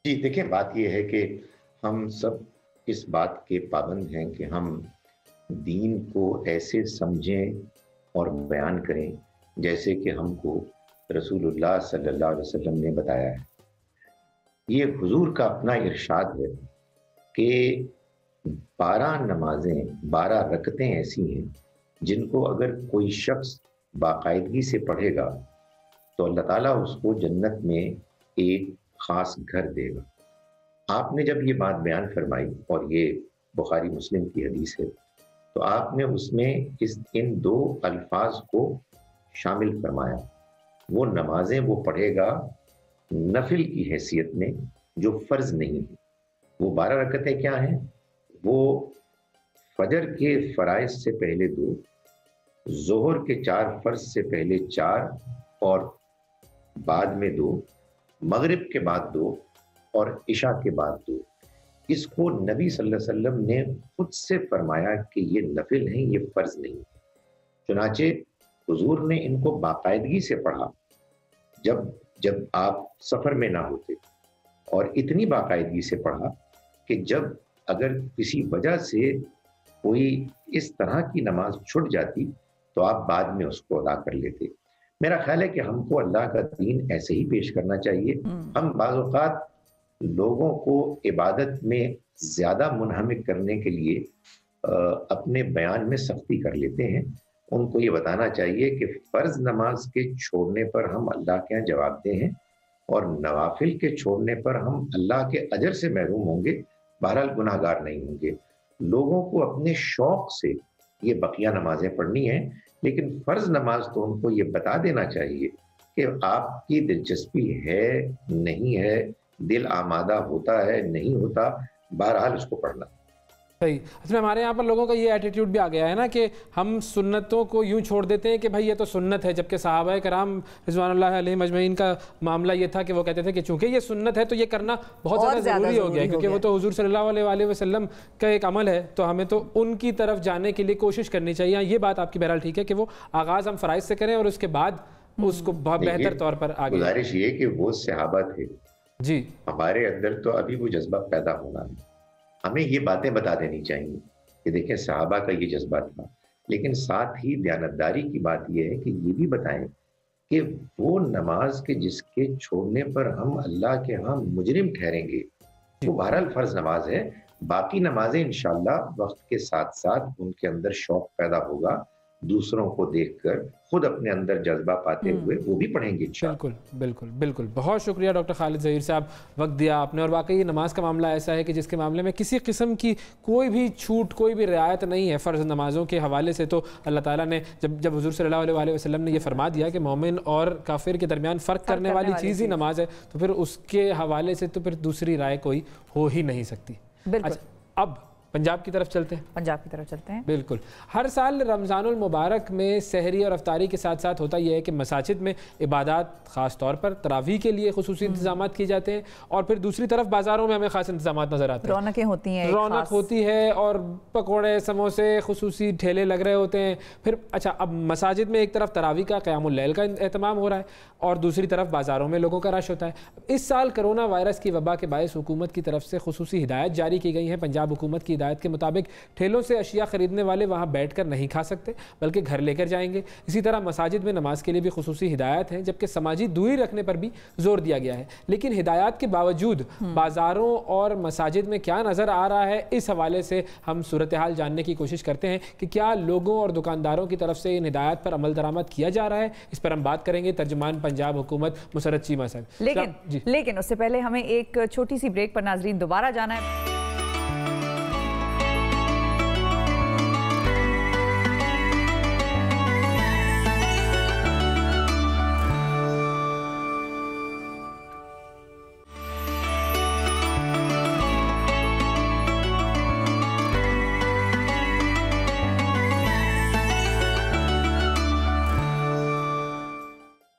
जी देखिए, बात यह है कि हम सब इस बात के पाबंद हैं कि हम दीन को ऐसे समझें और बयान करें जैसे कि हमको रसूलुल्लाह सल्लल्लाहु अलैहि वसल्लम ने बताया है। ये हुजूर का अपना इरशाद है कि 12 नमाजें, 12 रकतें ऐसी हैं जिनको अगर कोई शख्स बाकायदगी से पढ़ेगा तो अल्लाह ताला उसको जन्नत में एक ख़ास घर देगा। आपने जब ये बात बयान फरमाई, और ये बुखारी मुस्लिम की हदीस है, तो आपने उसमें इन 2 अल्फाज को शामिल फरमाया। वो नमाजें वो पढ़ेगा नफिल की हैसियत में, जो फर्ज नहीं है। वो 12 रकतें क्या हैं? वो फजर के फराइज से पहले 2, जोहर के 4 फर्ज से पहले 4 और बाद में 2, मगरिब के बाद 2 और इशा के बाद 2। इसको नबी सल्लल्लाहु अलैहि वसल्लम ने खुद से फरमाया कि ये नफिल हैं, ये फर्ज नहीं। चुनाचे हुजूर ने इनको बाकायदगी से पढ़ा जब आप सफर में ना होते, और इतनी बाकायदगी से पढ़ा कि जब अगर किसी वजह से कोई इस तरह की नमाज छूट जाती तो आप बाद में उसको अदा कर लेते। मेरा ख्याल है कि हमको अल्लाह का दीन ऐसे ही पेश करना चाहिए। हम बाज़ औक़ात लोगों को इबादत में ज्यादा मुनहमिक करने के लिए अपने बयान में सख्ती कर लेते हैं। उनको ये बताना चाहिए कि फर्ज नमाज के छोड़ने पर हम अल्लाह के यहाँ जवाबदेह हैं और नवाफिल के छोड़ने पर हम अल्लाह के अजर से महरूम होंगे, बहरहाल गुनाहगार नहीं होंगे। लोगों को अपने शौक से ये बकिया नमाजें पढ़नी है, लेकिन फर्ज नमाज तो उनको ये बता देना चाहिए कि आपकी दिलचस्पी है नहीं है, दिल आमादा होता है नहीं होता, बहरहाल उसको पढ़ना।
सही। इसमें हमारे यहाँ पर लोगों का ये एटीट्यूड भी आ गया है ना कि हम सुन्नतों को यूं छोड़ देते हैं कि भाई ये तो सुन्नत है, जबकि सहाबा कराम रिज़वानुल्लाह अलैहिम अजमईन का मामला ये था कि वो कहते थे कि चूंकि ये सुन्नत है तो ये करना बहुत ज़्यादा ज़रूरी हो गया, क्योंकि वो तो हुजूर सल्लल्लाहु अलैहि वसल्लम का एक अमल है, तो हमें तो उनकी तरफ जाने के लिए कोशिश करनी चाहिए। ये बात आपकी बहरहाल ठीक है कि वो आगाज़ हम फ़राइज़ से करें और उसके बाद उसको बेहतर तौर पर आगे।
गुजारिश ये कि वो सहाबा थे
जी,
हमारे अंदर तो अभी वो जज्बा पैदा होना है। हमें ये बातें बता देनी चाहिए कि देखें सहाबा का ये जज्बा था, लेकिन साथ ही दयानतदारी की बात यह है कि ये भी बताएं कि वो नमाज के जिसके छोड़ने पर हम अल्लाह के यहाँ मुजरिम ठहरेंगे, वो बहरहाल फर्ज नमाज है। बाकी नमाजें इंशाअल्लाह वक्त के साथ साथ उनके अंदर शौक पैदा होगा, दूसरों को देखकर खुद अपने अंदर जज्बा पाते हुए वो भी पढ़ेंगे।
बिल्कुल बिल्कुल बिल्कुल। बहुत शुक्रिया डॉक्टर खालिद ज़हीर साहब, वक्त दिया आपने। और वाकई ये नमाज का मामला ऐसा है कि जिसके मामले में किसी किस्म की कोई भी छूट, कोई भी रियायत नहीं है। फ़र्ज़ नमाज़ों के हवाले से तो अल्लाह ताला ने जब हुज़ूर सल्लल्लाहु अलैहि वसल्लम ने ये फरमा दिया कि मोमिन और काफिर के दरमियान फ़र्क करने वाली चीज़ ही नमाज है, तो फिर उसके हवाले से तो फिर दूसरी राय कोई हो ही नहीं सकती। अच्छा, अब पंजाब की तरफ चलते हैं।
पंजाब की तरफ चलते हैं।
बिल्कुल। हर साल रमज़ानुल मुबारक में सहरी और अफ्तारी के साथ साथ होता यह है कि मसाजिद में इबादत, ख़ास तौर पर तरावी के लिए खुसूसी इंतजाम किए जाते हैं, और फिर दूसरी तरफ बाज़ारों में हमें ख़ास इंतजाम नज़र आते हैं।
रौनकें होती हैं,
रौनक होती है और पकौड़े, समोसे, खुसूसी ठेले लग रहे होते हैं। फिर अच्छा, अब मसाजिद में एक तरफ तरावी का क़यामुल लैल का एहतमाम हो रहा है और दूसरी तरफ बाज़ारों में लोगों का रश होता है। इस साल कोरोना वायरस की वबा के बायस हुकूमत की तरफ से खुसूसी हिदायत जारी की गई है। पंजाब हुकूमत की हिदायत के मुताबिक ठेलों से अशिया खरीदने वाले वहां बैठकर नहीं खा सकते, बल्कि घर लेकर जाएंगे। इसी तरह मसाजिद में नमाज के लिए भी खुसूसी हिदायत है, जबकि समाजी दूरी रखने पर भी जोर दिया गया है। लेकिन हिदायत के बावजूद बाजारों और मसाजिद में क्या नजर आ रहा है, इस हवाले से हम सूरत हाल जानने की कोशिश करते हैं कि क्या लोगों और दुकानदारों की तरफ से इन हिदायत पर अमल दरामद किया जा रहा है। इस पर हम बात करेंगे तर्जुमान पंजाब हुकूमत मुसरत चीमा साहब।
लेकिन उससे पहले हमें एक छोटी सी ब्रेक पर नाजरीन दोबारा जाना है।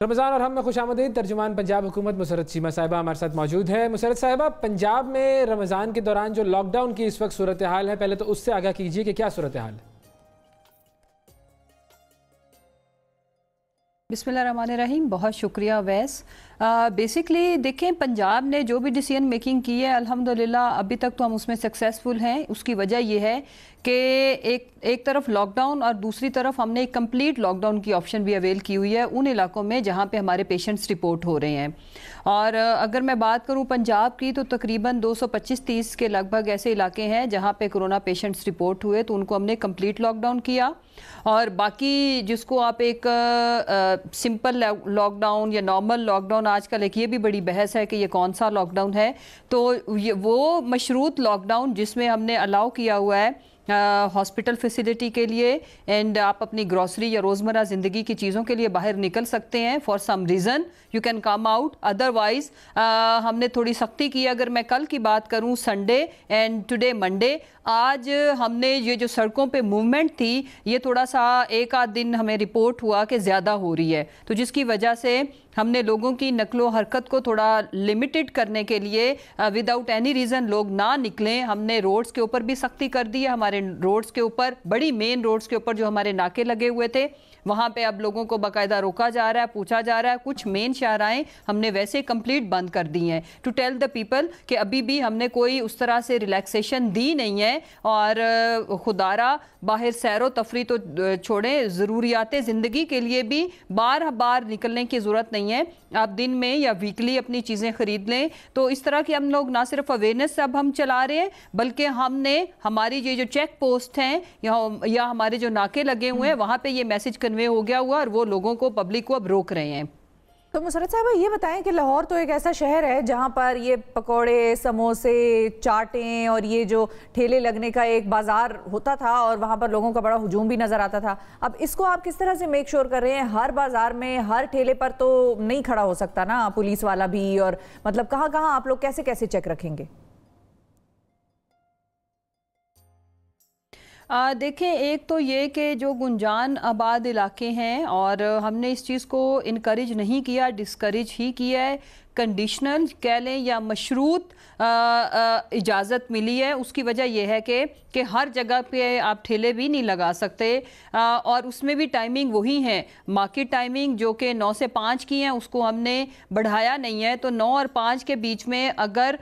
रमज़ान और हम में खुशामदीद। तर्जुमान पंजाब हुकूमत मुसरत चीमा साहिबा हमारे साथ मौजूद है। मुसरत साहिबा, पंजाब में रमज़ान के दौरान जो लॉकडाउन की इस वक्त सूरत हाल है, पहले तो उससे आगाह कीजिए कि क्या सूरत हाल है।
बिस्मिल्लाहिर्रहमानिर्रहीम। बहुत शुक्रिया वैस। बेसिकली देखें, पंजाब ने जो भी डिसीजन मेकिंग की है अल्हम्दुलिल्लाह अभी तक तो हम उसमें सक्सेसफुल हैं। उसकी वजह यह है कि एक तरफ लॉकडाउन और दूसरी तरफ हमने एक कंप्लीट लॉकडाउन की ऑप्शन भी अवेल की हुई है उन इलाकों में जहां पे हमारे पेशेंट्स रिपोर्ट हो रहे हैं। और अगर मैं बात करूं पंजाब की, तो तकरीबन 225-30 के लगभग ऐसे इलाके हैं जहां पे कोरोना पेशेंट्स रिपोर्ट हुए, तो उनको हमने कंप्लीट लॉकडाउन किया। और बाकी जिसको आप एक सिंपल लॉकडाउन या नॉर्मल लॉकडाउन, आजकल एक ये भी बड़ी बहस है कि ये कौन सा लॉकडाउन है, तो ये वो मशरूत लॉकडाउन जिसमें हमने अलाउ किया हुआ है हॉस्पिटल फैसिलिटी के लिए, एंड आप अपनी ग्रॉसरी या रोज़मर्रा ज़िंदगी की चीज़ों के लिए बाहर निकल सकते हैं। For some reason you can come out, otherwise हमने थोड़ी सख्ती की। अगर मैं कल की बात करूं, संडे एंड टुडे मंडे, आज हमने ये जो सड़कों पे मूवमेंट थी ये थोड़ा सा एक आध दिन हमें रिपोर्ट हुआ कि ज़्यादा हो रही है, तो जिसकी वजह से हमने लोगों की नकलो हरकत को थोड़ा लिमिटेड करने के लिए विदाउट एनी रीज़न लोग ना निकलें, हमने रोड्स के ऊपर भी सख्ती कर दी है। हमारे रोड्स के ऊपर, बड़ी मेन रोड्स के ऊपर जो हमारे नाके लगे हुए थे, वहाँ पे अब लोगों को बाकायदा रोका जा रहा है, पूछा जा रहा है। कुछ मेन शाहराएं हमने वैसे कंप्लीट बंद कर दी हैं टू टेल द पीपल कि अभी भी हमने कोई उस तरह से रिलैक्सेशन दी नहीं है। और खुदारा बाहर सैरो तफरी तो छोड़ें, ज़रूरियात ज़िंदगी के लिए भी बार बार निकलने की ज़रूरत नहीं है। आप दिन में या वीकली अपनी चीज़ें ख़रीद लें। तो इस तरह के हम लोग ना सिर्फ अवेयरनेस अब हम चला रहे हैं, बल्कि हमने हमारी ये जो चेक पोस्ट हैं या हमारे जो नाके लगे हुए हैं वहाँ पे ये मैसेज कन्वे हो गया हुआ और वो लोगों को, पब्लिक को अब रोक रहे हैं।
तो मुसरत साहब ये बताएं कि लाहौर तो एक ऐसा शहर है जहां पर ये पकोड़े, समोसे, चाटें और ये जो ठेले लगने का एक बाजार होता था और वहां पर लोगों का बड़ा हुजूम भी नजर आता था। अब इसको आप किस तरह से मेक श्योर कर रहे हैं? हर बाजार में, हर ठेले पर तो नहीं खड़ा हो सकता ना पुलिस वाला भी, और मतलब कहाँ कहाँ आप लोग कैसे कैसे चेक रखेंगे?
देखें, एक तो ये कि जो गुंजान आबाद इलाके हैं और हमने इस चीज़ को इनकरेज नहीं किया, डिस्करेज ही किया है। कंडीशनल कह लें या मशरूत इजाज़त मिली है। उसकी वजह यह है कि हर जगह पे आप ठेले भी नहीं लगा सकते, और उसमें भी टाइमिंग वही है, मार्केट टाइमिंग जो कि 9 से 5 की है, उसको हमने बढ़ाया नहीं है। तो 9 और 5 के बीच में अगर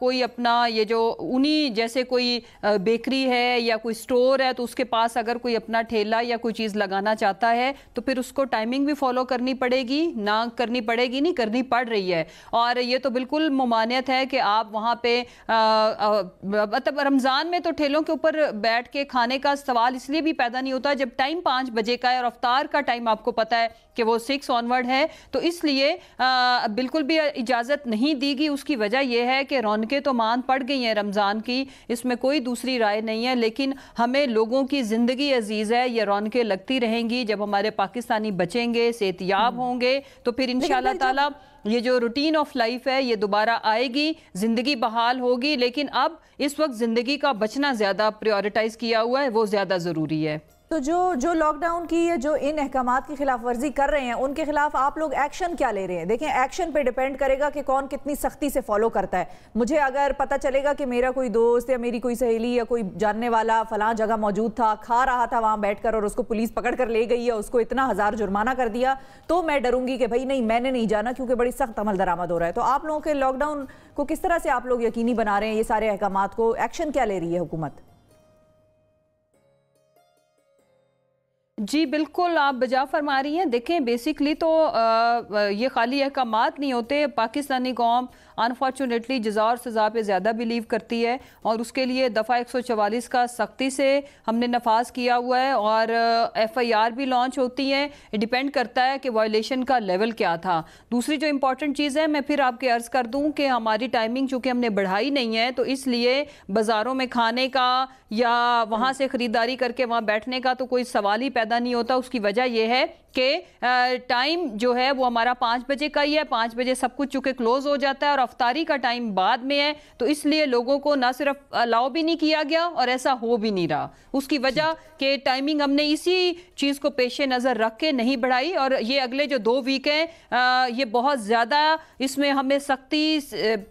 कोई अपना ये जो उन्हीं जैसे कोई बेकरी है या कोई स्टोर है, तो उसके पास अगर कोई अपना ठेला या कोई चीज़ लगाना चाहता है तो फिर उसको टाइमिंग भी फॉलो करनी पड़ेगी, ना करनी पड़ेगी नहीं, करनी पड़ रही है। और ये तो बिल्कुल मुमानियत है कि आप वहाँ पे मतलब रमज़ान में तो ठेलों के ऊपर बैठ के खाने का सवाल इसलिए भी पैदा नहीं होता जब टाइम 5 बजे का है और अफ्तार का टाइम आपको पता है कि वो 6 ऑनवर्ड है, तो इसलिए बिल्कुल भी इजाज़त नहीं दी गई। उसकी वजह यह है कि रौनकें तो मान पड़ गई हैं रमज़ान की, इसमें कोई दूसरी राय नहीं है, लेकिन हमें लोगों की ज़िंदगी अजीज़ है, ये रौनकें लगती रहेंगी। जब हमारे पाकिस्तानी बचेंगे, सेहतियाब होंगे, तो फिर इंशाअल्लाह ताला ये जो रूटीन ऑफ लाइफ है ये दोबारा आएगी, ज़िंदगी बहाल होगी। लेकिन अब इस वक्त ज़िंदगी का बचना ज़्यादा प्रायोरिटाइज़ किया हुआ है, वो ज़्यादा ज़रूरी है।
तो जो लॉकडाउन की या जो इन अहकामात की खिलाफ वर्जी कर रहे हैं उनके खिलाफ आप लोग एक्शन क्या ले रहे हैं? देखें, एक्शन पे डिपेंड करेगा कि कौन कितनी सख्ती से फॉलो करता है। मुझे अगर पता चलेगा कि मेरा कोई दोस्त या मेरी कोई सहेली या कोई जानने वाला फलां जगह मौजूद था, खा रहा था वहां बैठकर और उसको पुलिस पकड़ कर ले गई या उसको इतना 1000 जुर्माना कर दिया, तो मैं डरूंगी कि भाई नहीं, मैंने नहीं जाना, क्योंकि बड़ी सख्त अमल दरामद हो रहा है। तो आप लोगों के लॉकडाउन को किस तरह से आप लोग यकीनी बना रहे हैं? ये सारे अहकामात को एक्शन क्या ले रही है हुकूमत?
जी बिल्कुल, आप बजा फरमा रही हैं। देखें, बेसिकली तो ये खाली अहकामात नहीं होते। पाकिस्तानी कौम अनफॉर्चुनेटली जज़ा और सज़ा पे ज़्यादा बिलीव करती है और उसके लिए दफ़ा 144 का सख्ती से हमने नफाज किया हुआ है और FIR भी लॉन्च होती है। डिपेंड करता है कि वायलेशन का लेवल क्या था। दूसरी जो इम्पॉर्टेंट चीज़ है, मैं फिर आपके अर्ज़ कर दूँ कि हमारी टाइमिंग चूँकि हमने बढ़ाई नहीं है, तो इसलिए बाज़ारों में खाने का या वहाँ से ख़रीदारी करके वहाँ बैठने का तो कोई सवाल ही पैदा नहीं होता। उसकी वजह यह है कि टाइम जो है वो हमारा 5 बजे का ही है। 5 बजे सब कुछ चूँकि क्लोज हो जाता है और अफ्तारी का टाइम बाद में है, तो इसलिए लोगों को ना सिर्फ अलाउ भी नहीं किया गया और ऐसा हो भी नहीं रहा। उसकी वजह कि टाइमिंग हमने इसी चीज़ को पेश नज़र रख के नहीं बढ़ाई। और ये अगले जो 2 वीक हैं ये बहुत ज़्यादा, इसमें हमें सख्ती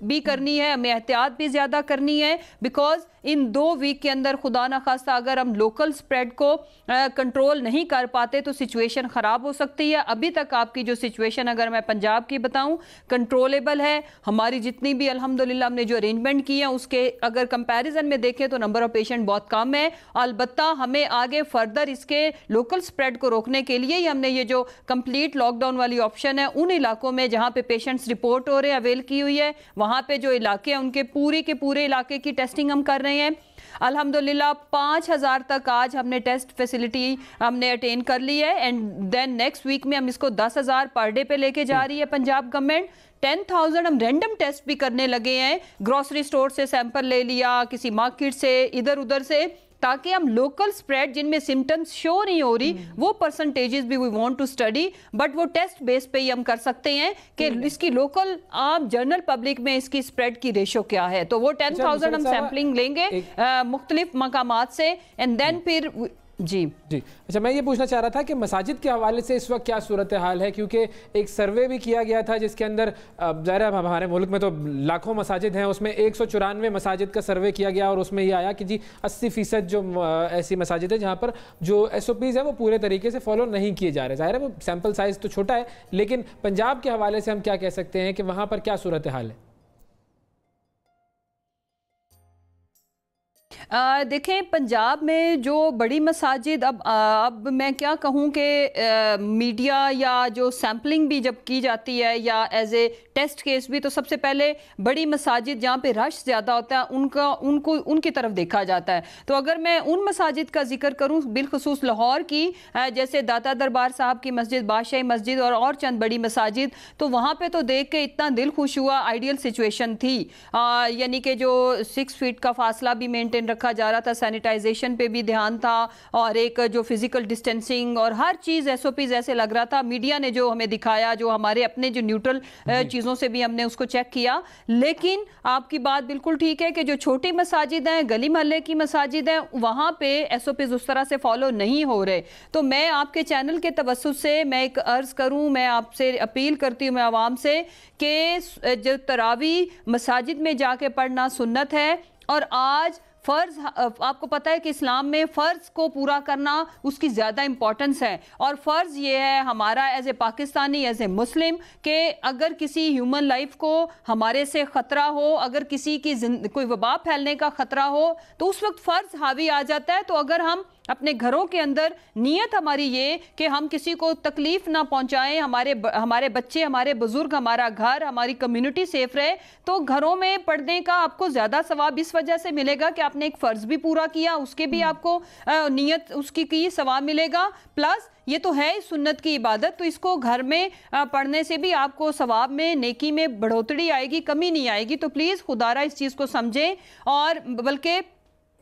भी करनी है, हमें एहतियात भी ज़्यादा करनी है, बिकॉज इन 2 वीक के अंदर खुदा ना खास्ता अगर हम लोकल स्प्रेड को कंट्रोल नहीं कर पाते तो सिचुएशन ख़राब हो सकती है। अभी तक आपकी जो सिचुएशन, अगर मैं पंजाब की बताऊं, कंट्रोलेबल है। हमारी जितनी भी अल्हम्दुलिल्लाह हमने जो अरेंजमेंट किए हैं उसके अगर कंपैरिजन में देखें तो नंबर ऑफ पेशेंट बहुत कम है। अलबत्ता हमें आगे फर्दर इसके लोकल स्प्रेड को रोकने के लिए ही हमने ये जो कंप्लीट लॉकडाउन वाली ऑप्शन है, उन इलाकों में जहाँ पे पेशेंट्स रिपोर्ट हो रहे हैं, अवेल की हुई है, वहाँ पे जो इलाके हैं उनके पूरे के पूरे इलाके की टेस्टिंग हम कर रहे हैं। अल्हम्दुलिल्लाह 5000 तक आज हमने टेस्ट फैसिलिटी हमने अटेन कर ली है एंड देन नेक्स्ट वीक में हम इसको 10,000 पर डे पे लेके जा रही है पंजाब गवर्नमेंट। 10,000 हम रैंडम टेस्ट भी करने लगे हैं। ग्रोसरी स्टोर से सैंपल ले लिया, किसी मार्केट से, इधर उधर से ताकि हम लोकल स्प्रेड जिनमें सिम्टम्स शो नहीं हो रही वो परसेंटेजेस भी we want to study, but वो टेस्ट बेस पे ही हम कर सकते हैं कि इसकी लोकल आम जनरल पब्लिक में इसकी स्प्रेड की रेशो क्या है। तो वो 10,000 हम सैम्पलिंग लेंगे मुख्तलिफ मकामात से एंड देन फिर जी।
अच्छा, मैं ये पूछना चाह रहा था कि मसाजिद के हवाले से इस वक्त क्या सूरत हाल है, क्योंकि एक सर्वे भी किया गया था जिसके अंदर ज़ाहिर है हमारे मुल्क में तो लाखों मसाजिद हैं, उसमें 194 मसाजिद का सर्वे किया गया और उसमें ये आया कि जी 80% जो ऐसी मसाजिद है जहाँ पर जो SOPs है वो पूरे तरीके से फॉलो नहीं किए जा रहे। ज़ाहिर है वो सैम्पल साइज़ तो छोटा है, लेकिन पंजाब के हवाले से हम क्या कह सकते हैं कि वहाँ पर क्या सूरत हाल है?
देखें पंजाब में जो बड़ी मसाजिद अब मैं क्या कहूँ कि मीडिया या जो सैम्पलिंग भी जब की जाती है या एज ए टेस्ट केस भी, तो सबसे पहले बड़ी मसाजिद जहाँ पे रश ज़्यादा होता है उनकी तरफ देखा जाता है। तो अगर मैं उन मसाजिद का जिक्र करूँ बिलखुसूस लाहौर की, जैसे दाता दरबार साहब की मस्जिद, बादशाही मस्जिद और चंद बड़ी मसाजिद, तो वहाँ पे तो देख के इतना दिल खुश हुआ। आइडियल सिचुएशन थी, यानी कि जो 6 फीट का फासला भी मेंटेन रखा जा रहा था, सैनिटाइजेशन पे भी ध्यान था और एक जो फिजिकल डिस्टेंसिंग और हर चीज़ SOPs ऐसे लग रहा था। मीडिया ने जो हमें दिखाया, जो हमारे अपने जो न्यूट्रल चीज़ों से भी हमने उसको चेक किया। लेकिन आपकी बात बिल्कुल ठीक है कि जो छोटी मसाजिद हैं, गली मोहल्ले की मसाजिद हैं, वहाँ पे SOPs उस तरह से फॉलो नहीं हो रहे। तो मैं आपके चैनल के तवस्सुस से मैं एक अर्ज़ करूँ, मैं आपसे अपील करती हूँ मैं आवाम से कि जो तरावी मसाजिद में जाके पढ़ना सुन्नत है, और आज फ़र्ज़ आपको पता है कि इस्लाम में फ़र्ज़ को पूरा करना उसकी ज़्यादा इंपॉर्टेंस है। और फ़र्ज़ ये है हमारा as a Pakistani, as a Muslim, कि अगर किसी ह्यूमन लाइफ को हमारे से ख़तरा हो, अगर किसी की कोई वबा फैलने का ख़तरा हो, तो उस वक्त फ़र्ज़ हावी आ जाता है। तो अगर हम अपने घरों के अंदर नीयत हमारी ये कि हम किसी को तकलीफ ना पहुंचाएं, हमारे बच्चे, हमारे बुजुर्ग, हमारा घर, हमारी कम्युनिटी सेफ रहे, तो घरों में पढ़ने का आपको ज़्यादा सवाब इस वजह से मिलेगा कि आपने एक फ़र्ज़ भी पूरा किया, उसके भी आपको नीयत उसकी की सवाब मिलेगा। प्लस ये तो है सुन्नत की इबादत, तो इसको घर में पढ़ने से भी आपको सवाब में, नेकी में बढ़ोतरी आएगी, कमी नहीं आएगी। तो प्लीज़ खुदारा इस चीज़ को समझें। और बल्कि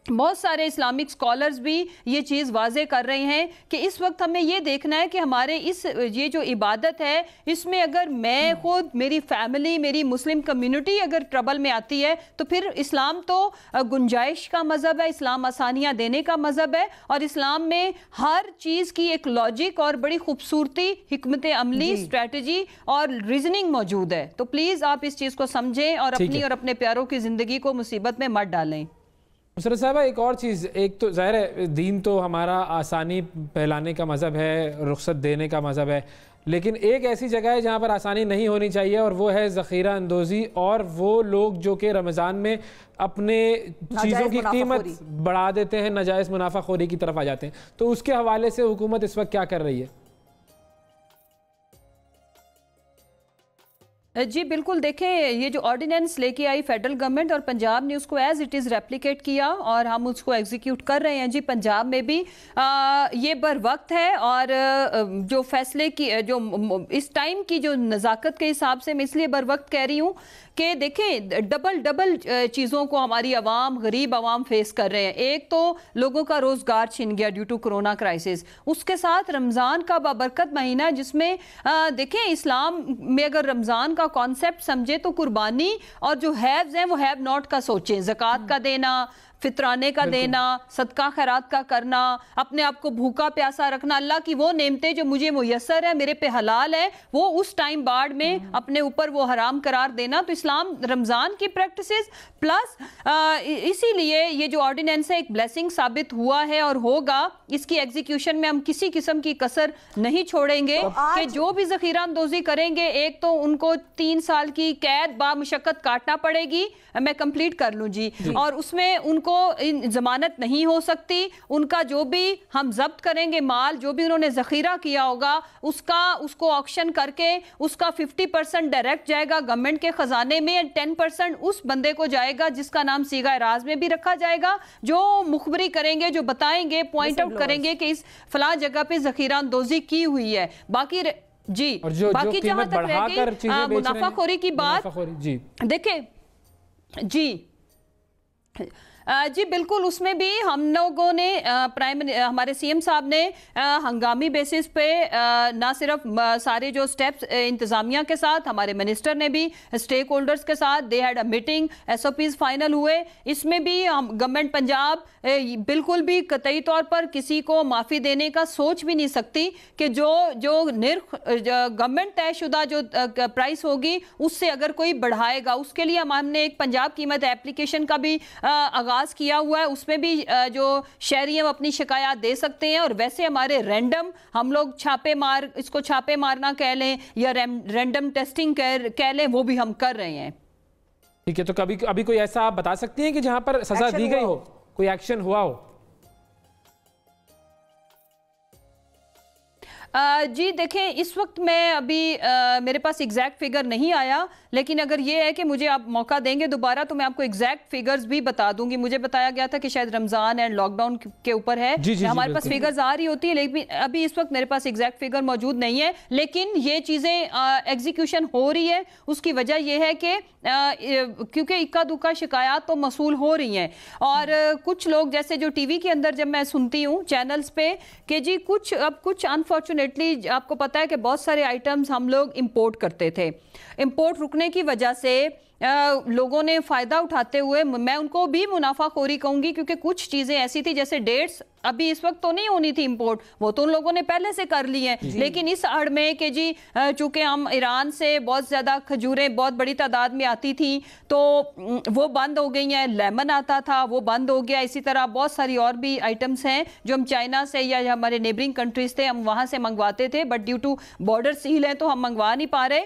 बहुत सारे इस्लामिक स्कॉलर्स भी ये चीज़ वाज़े कर रहे हैं कि इस वक्त हमें ये देखना है कि हमारे ये जो इबादत है, इसमें अगर मैं खुद, मेरी फैमिली, मेरी मुस्लिम कम्युनिटी अगर ट्रबल में आती है, तो फिर इस्लाम तो गुंजाइश का मज़हब है, इस्लाम आसानियाँ देने का मज़हब है, और इस्लाम में हर चीज़ की एक लॉजिक और बड़ी खूबसूरती, हिकमत अमली, स्ट्रेटजी और रीजनिंग मौजूद है। तो प्लीज़ आप इस चीज़ को समझें और अपनी और अपने प्यारों की ज़िंदगी को मुसीबत में मत डालें।
मुशर्रफ साहबा, एक और चीज़, एक तो ज़ाहिर है दीन तो हमारा आसानी फैलाने का मज़हब है, रुख्सत देने का मज़हब है, लेकिन एक ऐसी जगह है जहाँ पर आसानी नहीं होनी चाहिए और वो है ज़ख़ीरा अंदोज़ी, और वो लोग जो कि रमज़ान में अपने चीज़ों की कीमत बढ़ा देते हैं, नाजायज़ मुनाफाखोरी की तरफ आ जाते हैं। तो उसके हवाले से हुकूमत इस वक्त क्या कर रही है?
जी बिल्कुल, देखें ये जो ऑर्डिनेंस लेके आई फेडरल गवर्नमेंट और पंजाब ने उसको एज इट इज़ रेप्लिकेट किया और हम उसको एग्जीक्यूट कर रहे हैं। जी पंजाब में भी ये बर वक्त है, और जो फैसले की जो इस टाइम की जो नज़ाकत के हिसाब से मैं इसलिए बर वक्त कह रही हूँ कि देखें डबल चीज़ों को हमारी आवाम, गरीब आवाम फेस कर रहे हैं। एक तो लोगों का रोज़गार छिन गया ड्यू टू कोरोना क्राइसिस, उसके साथ रमज़ान का बाबरकत महीना जिसमें देखें इस्लाम में अगर रमज़ान का कॉन्सेप्ट समझे तो कुर्बानी और जो हैव्स हैं वो हैव नॉट का सोचें, ज़कात का देना, फितराने का देना, सदका खैरात का करना, अपने आप को भूखा प्यासा रखना, अल्लाह की वो नेमतें जो मुझे मुयस्सर है, मेरे पे हलाल है, वो उस टाइम बाढ़ में अपने ऊपर वो हराम करार देना। तो इस्लाम रमज़ान की प्रैक्टिसेस प्लस इसीलिए ये जो ऑर्डिनेंस है एक ब्लेसिंग साबित हुआ है और होगा। इसकी एग्जीक्यूशन में हम किसी किस्म की कसर नहीं छोड़ेंगे कि जो भी ज़ख़ीरा अंदोज़ी करेंगे, एक तो उनको 3 साल की कैद बामुशक्कत काटना पड़ेगी, मैं कंप्लीट कर लूँ जी, और उसमें उनको जमानत नहीं हो सकती। उनका जो भी हम जब्त करेंगे माल, जो भी उन्होंने ज़ख़ीरा किया होगा, उसको ऑक्शन करके उसका 50% डायरेक्ट जाएगा गवर्नमेंट के ख़जाने में, 10% उस बंदे को जाएगा जिसका नाम सीगा राज में भी रखा जाएगा, जो मुखबरी करेंगे, जो बताएंगे, पॉइंट आउट करेंगे कि इस फलां जगह पे ज़ख़ीरा अंदोज़ी की हुई है। बाकी जी बाकी जहां तक रह गई मुनाफाखोरी की बात, देखें जी जी बिल्कुल, उसमें भी हम लोगों ने हमारे सीएम साहब ने हंगामी बेसिस पे ना सिर्फ सारे जो स्टेप्स इंतजामिया के साथ, हमारे मिनिस्टर ने भी स्टेक होल्डर्स के साथ they had a meeting, SOPs final हुए। इसमें भी गवर्नमेंट पंजाब बिल्कुल भी कतई तौर पर किसी को माफ़ी देने का सोच भी नहीं सकती कि जो गवर्नमेंट तयशुदा जो प्राइस होगी उससे अगर कोई बढ़ाएगा, उसके लिए हमने एक पंजाब कीमत एप्लीकेशन का भी आगाज किया हुआ है। उसमें भी जो शहरी हैं अपनी शिकायत दे सकते हैं। और वैसे हमारे रैंडम हम लोग इसको छापे मारना कह लें या रैंडम टेस्टिंग कह लें, वो भी हम कर रहे हैं।
ठीक है, तो कभी अभी कोई ऐसा आप बता सकती हैं कि जहां पर सजा दी गई हो, कोई एक्शन हुआ हो?
जी देखें, इस वक्त मैं अभी मेरे पास एग्जैक्ट फिगर नहीं आया, लेकिन अगर ये है कि मुझे आप मौका देंगे दोबारा तो मैं आपको एग्जैक्ट फिगर्स भी बता दूंगी। मुझे बताया गया था कि शायद रमजान एंड लॉकडाउन के ऊपर है, हमारे पास फिगर्स आ रही होती है, लेकिन अभी इस वक्त मेरे पास एग्जैक्ट फिगर मौजूद नहीं है। लेकिन ये चीज़ें एग्जीक्यूशन हो रही है, उसकी वजह यह है कि क्योंकि इक्का दुक्का शिकायत तो मसूल हो रही हैं। और कुछ लोग जैसे जो टीवी के अंदर जब मैं सुनती हूँ चैनल्स पे कि जी कुछ अनफॉर्चुनेटली आपको पता है कि बहुत सारे आइटम्स हम लोग इंपोर्ट करते थे, इंपोर्ट रुकने की वजह से लोगों ने फ़ायदा उठाते हुए, मैं उनको भी मुनाफाखोरी कहूँगी, क्योंकि कुछ चीज़ें ऐसी थी जैसे डेट्स अभी इस वक्त तो नहीं होनी थी इंपोर्ट, वो तो उन लोगों ने पहले से कर ली हैं। लेकिन इस आड़ में कि जी चूंकि हम ईरान से बहुत ज़्यादा खजूरें बहुत बड़ी तादाद में आती थी तो वो बंद हो गई हैं, लेमन आता था वो बंद हो गया। इसी तरह बहुत सारी और भी आइटम्स हैं जो हम चाइना से या हमारे नेबरिंग कंट्रीज थे हम वहाँ से मंगवाते थे, but due to border seal है तो हम मंगवा नहीं पा रहे।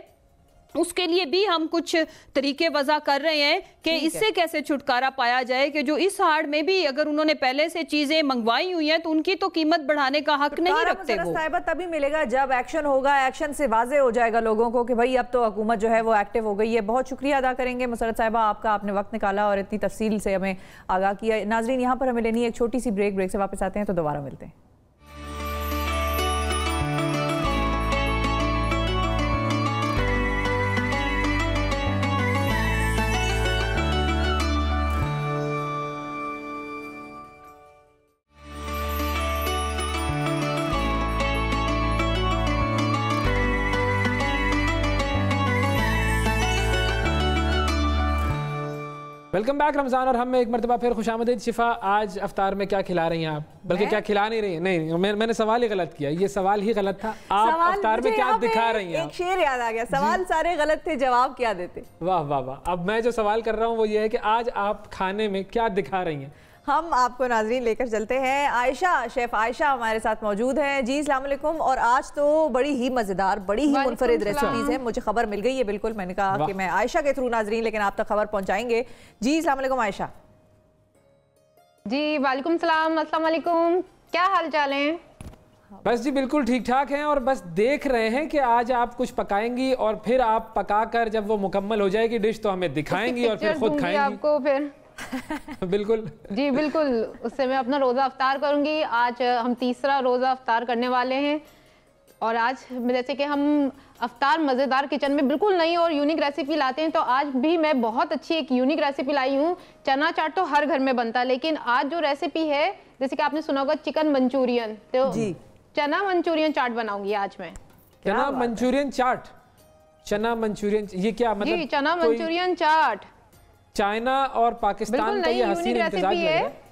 उसके लिए भी हम कुछ तरीके वजह कर रहे हैं कि इससे कैसे छुटकारा पाया जाए कि जो इस हाड़ में भी अगर उन्होंने पहले से चीजें मंगवाई हुई हैं तो उनकी तो कीमत बढ़ाने का हक नहीं रखते वो।
साहिबा तभी मिलेगा जब एक्शन होगा, एक्शन से वाजे हो जाएगा लोगों को कि भाई अब तो हुकूमत जो है वो एक्टिव हो गई है। बहुत शुक्रिया अदा करेंगे मुसरत साहिबा आपका, आपने वक्त निकाला और इतनी तफसील से हमें आगाह किया। नाजरीन यहाँ पर हमें लेनी है एक छोटी सी ब्रेक से वापस आते हैं तो दोबारा मिलते हैं।
वेलकम बैक रमजान, और हम में एक मरतबा फिर खुशामदीद। शिफा, आज अफ्तार में क्या खिला रही हैं आप? बल्कि क्या खिला नहीं रही हैं? नहीं, मैंने सवाल ही गलत किया, ये सवाल ही गलत था। आप अफ्तार में क्या दिखा रही हैं?
एक शेर याद आ गया, सवाल सारे गलत थे, जवाब क्या देते?
वाह वाह वाह। अब मैं जो सवाल कर रहा हूँ वो ये है कि आज आप खाने में क्या दिखा रही हैं?
हम आपको नाजरीन लेकर चलते हैं। आयशा, शेफ आयशा हमारे साथ मौजूद हैं। जी अस्सलाम वालेकुम। और आज तो बड़ी ही मज़ेदार, बड़ी ही मुनफरिद रेसिपीज़ हैं। मुझे खबर मिल गई है, बिल्कुल मैंने कहा कि मैं आयशा के थ्रू नाजरीन लेकिन आप तक खबर पहुंचाएंगे। जी अस्सलाम वालेकुम आयशा।
जी वालेकुम सलाम, अस्सलाम वालेकुम, क्या हाल चाल है?
बस जी बिल्कुल ठीक ठाक हैं, और बस देख रहे हैं कि आज आप कुछ पकाएंगी और फिर आप पकाकर जब वो मुकम्मल हो जाएगी डिश तो हमें दिखाएंगी और फिर खुद खाएंगी
आपको फिर।
बिल्कुल
जी बिल्कुल, उससे मैं अपना रोज़ा अफ्तार करूंगी। आज हम तीसरा रोज़ा अफ्तार करने वाले हैं और आज जैसे कि हम अफ्तार मज़ेदार किचन में बिल्कुल नई और यूनिक रेसिपी लाते हैं, तो आज भी मैं बहुत अच्छी एक यूनिक रेसिपी लाई हूँ। चना चाट तो हर घर में बनता है, लेकिन आज जो रेसिपी है जैसे कि आपने सुना होगा चिकन मंचूरियन, तो चना मंचूरियन चाट बनाऊंगी आज मैं।
चना मंचूरियन चाट? चना मंचूरियन ये क्या मतलब?
जी चना मंचूरियन चाट
चाइना और पाकिस्तान का ये हसीन इम्तिजाज है।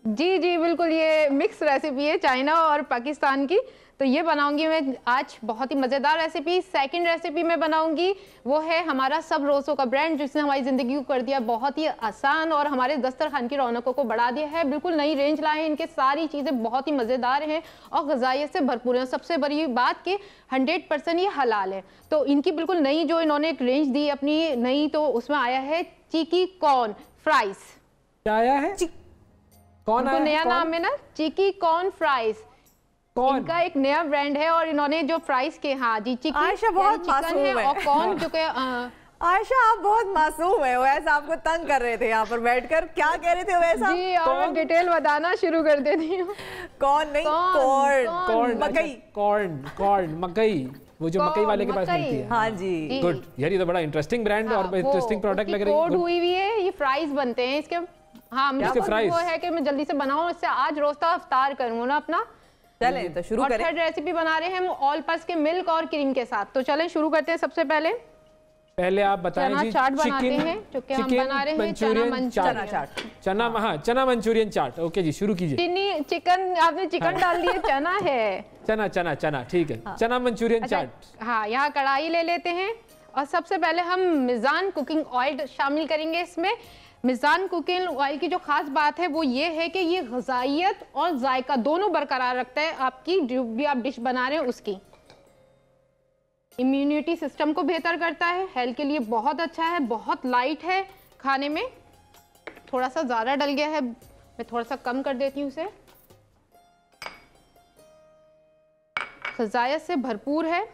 जी जी बिल्कुल, ये मिक्स रेसिपी है चाइना और पाकिस्तान की। तो ये बनाऊंगी मैं आज, बहुत ही मज़ेदार रेसिपी। सेकंड रेसिपी मैं बनाऊंगी वो है हमारा सब रोज़ों का ब्रांड, जिसने हमारी ज़िंदगी को कर दिया बहुत ही आसान और हमारे दस्तरखान की रौनकों को बढ़ा दिया है। बिल्कुल नई रेंज लाए हैं, इनके सारी चीज़ें बहुत ही मज़ेदार हैं और ग़िज़ाइयत से भरपूर हैं। सबसे बड़ी बात कि 100% ये हलाल है। तो इनकी बिल्कुल नई जो इन्होंने एक रेंज दी अपनी नई, तो उसमें आया है चीकी कॉर्न फ्राइज।
क्या आया है? कौन आया?
नया नाम है ना, चीकी कॉर्न फ्राइज। इनका एक नया ब्रांड है और इन्होंने जो फ्राइज के, हाँ जी, चिकन
आयशा बहुत मासूम है
और कॉर्न जो के
आयशा आप बहुत मासूम है। वैसा आपको तंग कर रहे थे यहाँ पर बैठकर, क्या कह रहे थे वैसा?
जी, और मैं डिटेल बताना शुरू कर देती हूँ।
कॉर्न नहीं, कॉर्न,
मकई। कॉर्न मकई। वो जो मकई वाले के पास मिलती है।
हाँ जी,
गुड यार, ये तो बड़ा इंटरेस्टिंग ब्रांड है और इंटरेस्टिंग प्रोडक्ट लग रही है।
कोड हुई है, ये फ्राइज बनते हैं इसके। हाँ, मुझे वो है कि मैं जल्दी से बनाऊं, इससे आज रोस्ता अफ्तार करूँ ना अपना।
चलें तो शुरू करें।
थर्ड रेसिपी बना रहे हैं हम ऑल पर्पस के मिल्क और क्रीम के साथ। तो चलें शुरू करते हैं। सबसे पहले
आप बताएं जी,
चाट बनाते हैं जो कि हम बना रहे हैं
चना मंचूरियन चाट। ओके जी, शुरू कीजिए।
चिकन आपने चिकन डाल दिया, चना है,
चना ठीक है। चना मंचूरियन चाट।
हाँ, यहाँ कढ़ाई ले लेते हैं और सबसे पहले हम मिजान कुकिंग ऑयल शामिल करेंगे इसमें। मिजान कुकिंग ऑयल की जो खास बात है वो ये है कि ये ग़िज़ाइयत और जायका दोनों बरकरार रखता है आपकी जो भी आप डिश बना रहे हैं उसकी। इम्यूनिटी सिस्टम को बेहतर करता है, हेल्थ के लिए बहुत अच्छा है, बहुत लाइट है खाने में। थोड़ा सा ज़्यादा डल गया है, मैं थोड़ा सा कम कर देती हूँ इसे। ग़िज़ाइयत से भरपूर है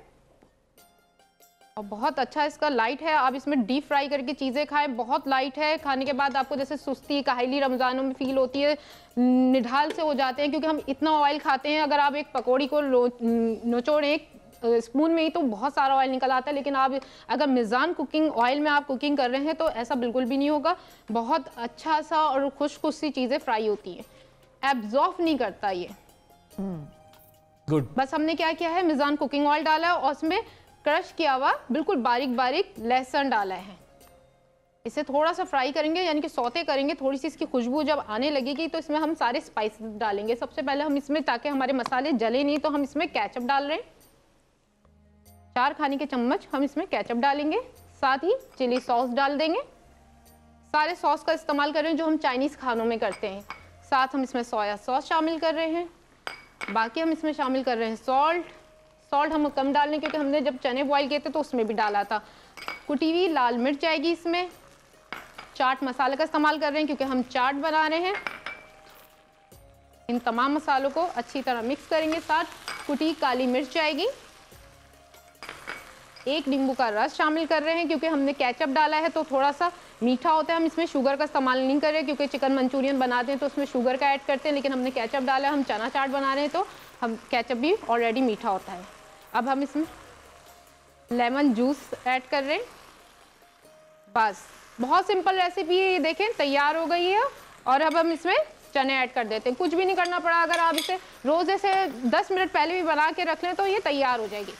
और बहुत अच्छा इसका लाइट है। आप इसमें डीप फ्राई करके चीज़ें खाएं, बहुत लाइट है। खाने के बाद आपको जैसे सुस्ती काहली रमज़ानों में फील होती है, निढाल से हो जाते हैं क्योंकि हम इतना ऑयल खाते हैं। अगर आप एक पकौड़ी को नचोड़ें स्पून में ही तो बहुत सारा ऑयल निकल आता है, लेकिन आप अगर मिजान कुकिंग ऑयल में आप कुकिंग कर रहे हैं तो ऐसा बिल्कुल भी नहीं होगा। बहुत अच्छा सा और खुश सी चीज़ें फ्राई होती हैं, एब्जॉर्ब नहीं करता ये।
गुड।
बस हमने क्या किया है, मिजान कुकिंग ऑयल डाला है और उसमें क्रश किया हुआ बिल्कुल बारीक बारीक लहसुन डाला है। इसे थोड़ा सा फ्राई करेंगे, यानी कि सौते करेंगे। थोड़ी सी इसकी खुशबू जब आने लगेगी तो इसमें हम सारे स्पाइस डालेंगे। सबसे पहले हम इसमें, ताकि हमारे मसाले जले नहीं, तो हम इसमें केचप डाल रहे हैं। 4 खाने के चम्मच हम इसमें केचप डालेंगे, साथ ही चिली सॉस डाल देंगे। सारे सॉस का इस्तेमाल कर रहे हैं जो हम चाइनीज़ खानों में करते हैं। साथ हम इसमें सोया सॉस शामिल कर रहे हैं। बाकी हम इसमें शामिल कर रहे हैं सॉल्ट हम कम डाल रहे हैं क्योंकि हमने जब चने बॉईल किए थे तो उसमें भी डाला था। कुटी हुई लाल मिर्च जाएगी इसमें। चाट मसाले का इस्तेमाल कर रहे हैं क्योंकि हम चाट बना रहे हैं। इन तमाम मसालों को अच्छी तरह मिक्स करेंगे। साथ कुटी काली मिर्च जाएगी। 1 नींबू का रस शामिल कर रहे हैं क्योंकि हमने केचप डाला है तो थोड़ा सा मीठा होता है। हम इसमें शुगर का इस्तेमाल नहीं कर रहे क्योंकि चिकन मंचूरियन बनाते हैं तो उसमें शुगर का ऐड करते हैं, लेकिन हमने केचप डाला है। हम चना चाट बना रहे हैं तो हम केचप भी ऑलरेडी मीठा होता है। अब हम इसमें लेमन जूस ऐड कर रहे हैं। बस बहुत सिंपल रेसिपी है ये, देखें तैयार हो गई है। और अब हम इसमें चने ऐड कर देते हैं। कुछ भी नहीं करना पड़ा, अगर आप इसे रोज़ ऐसे 10 मिनट पहले भी बना के रख लें तो ये तैयार हो जाएगी।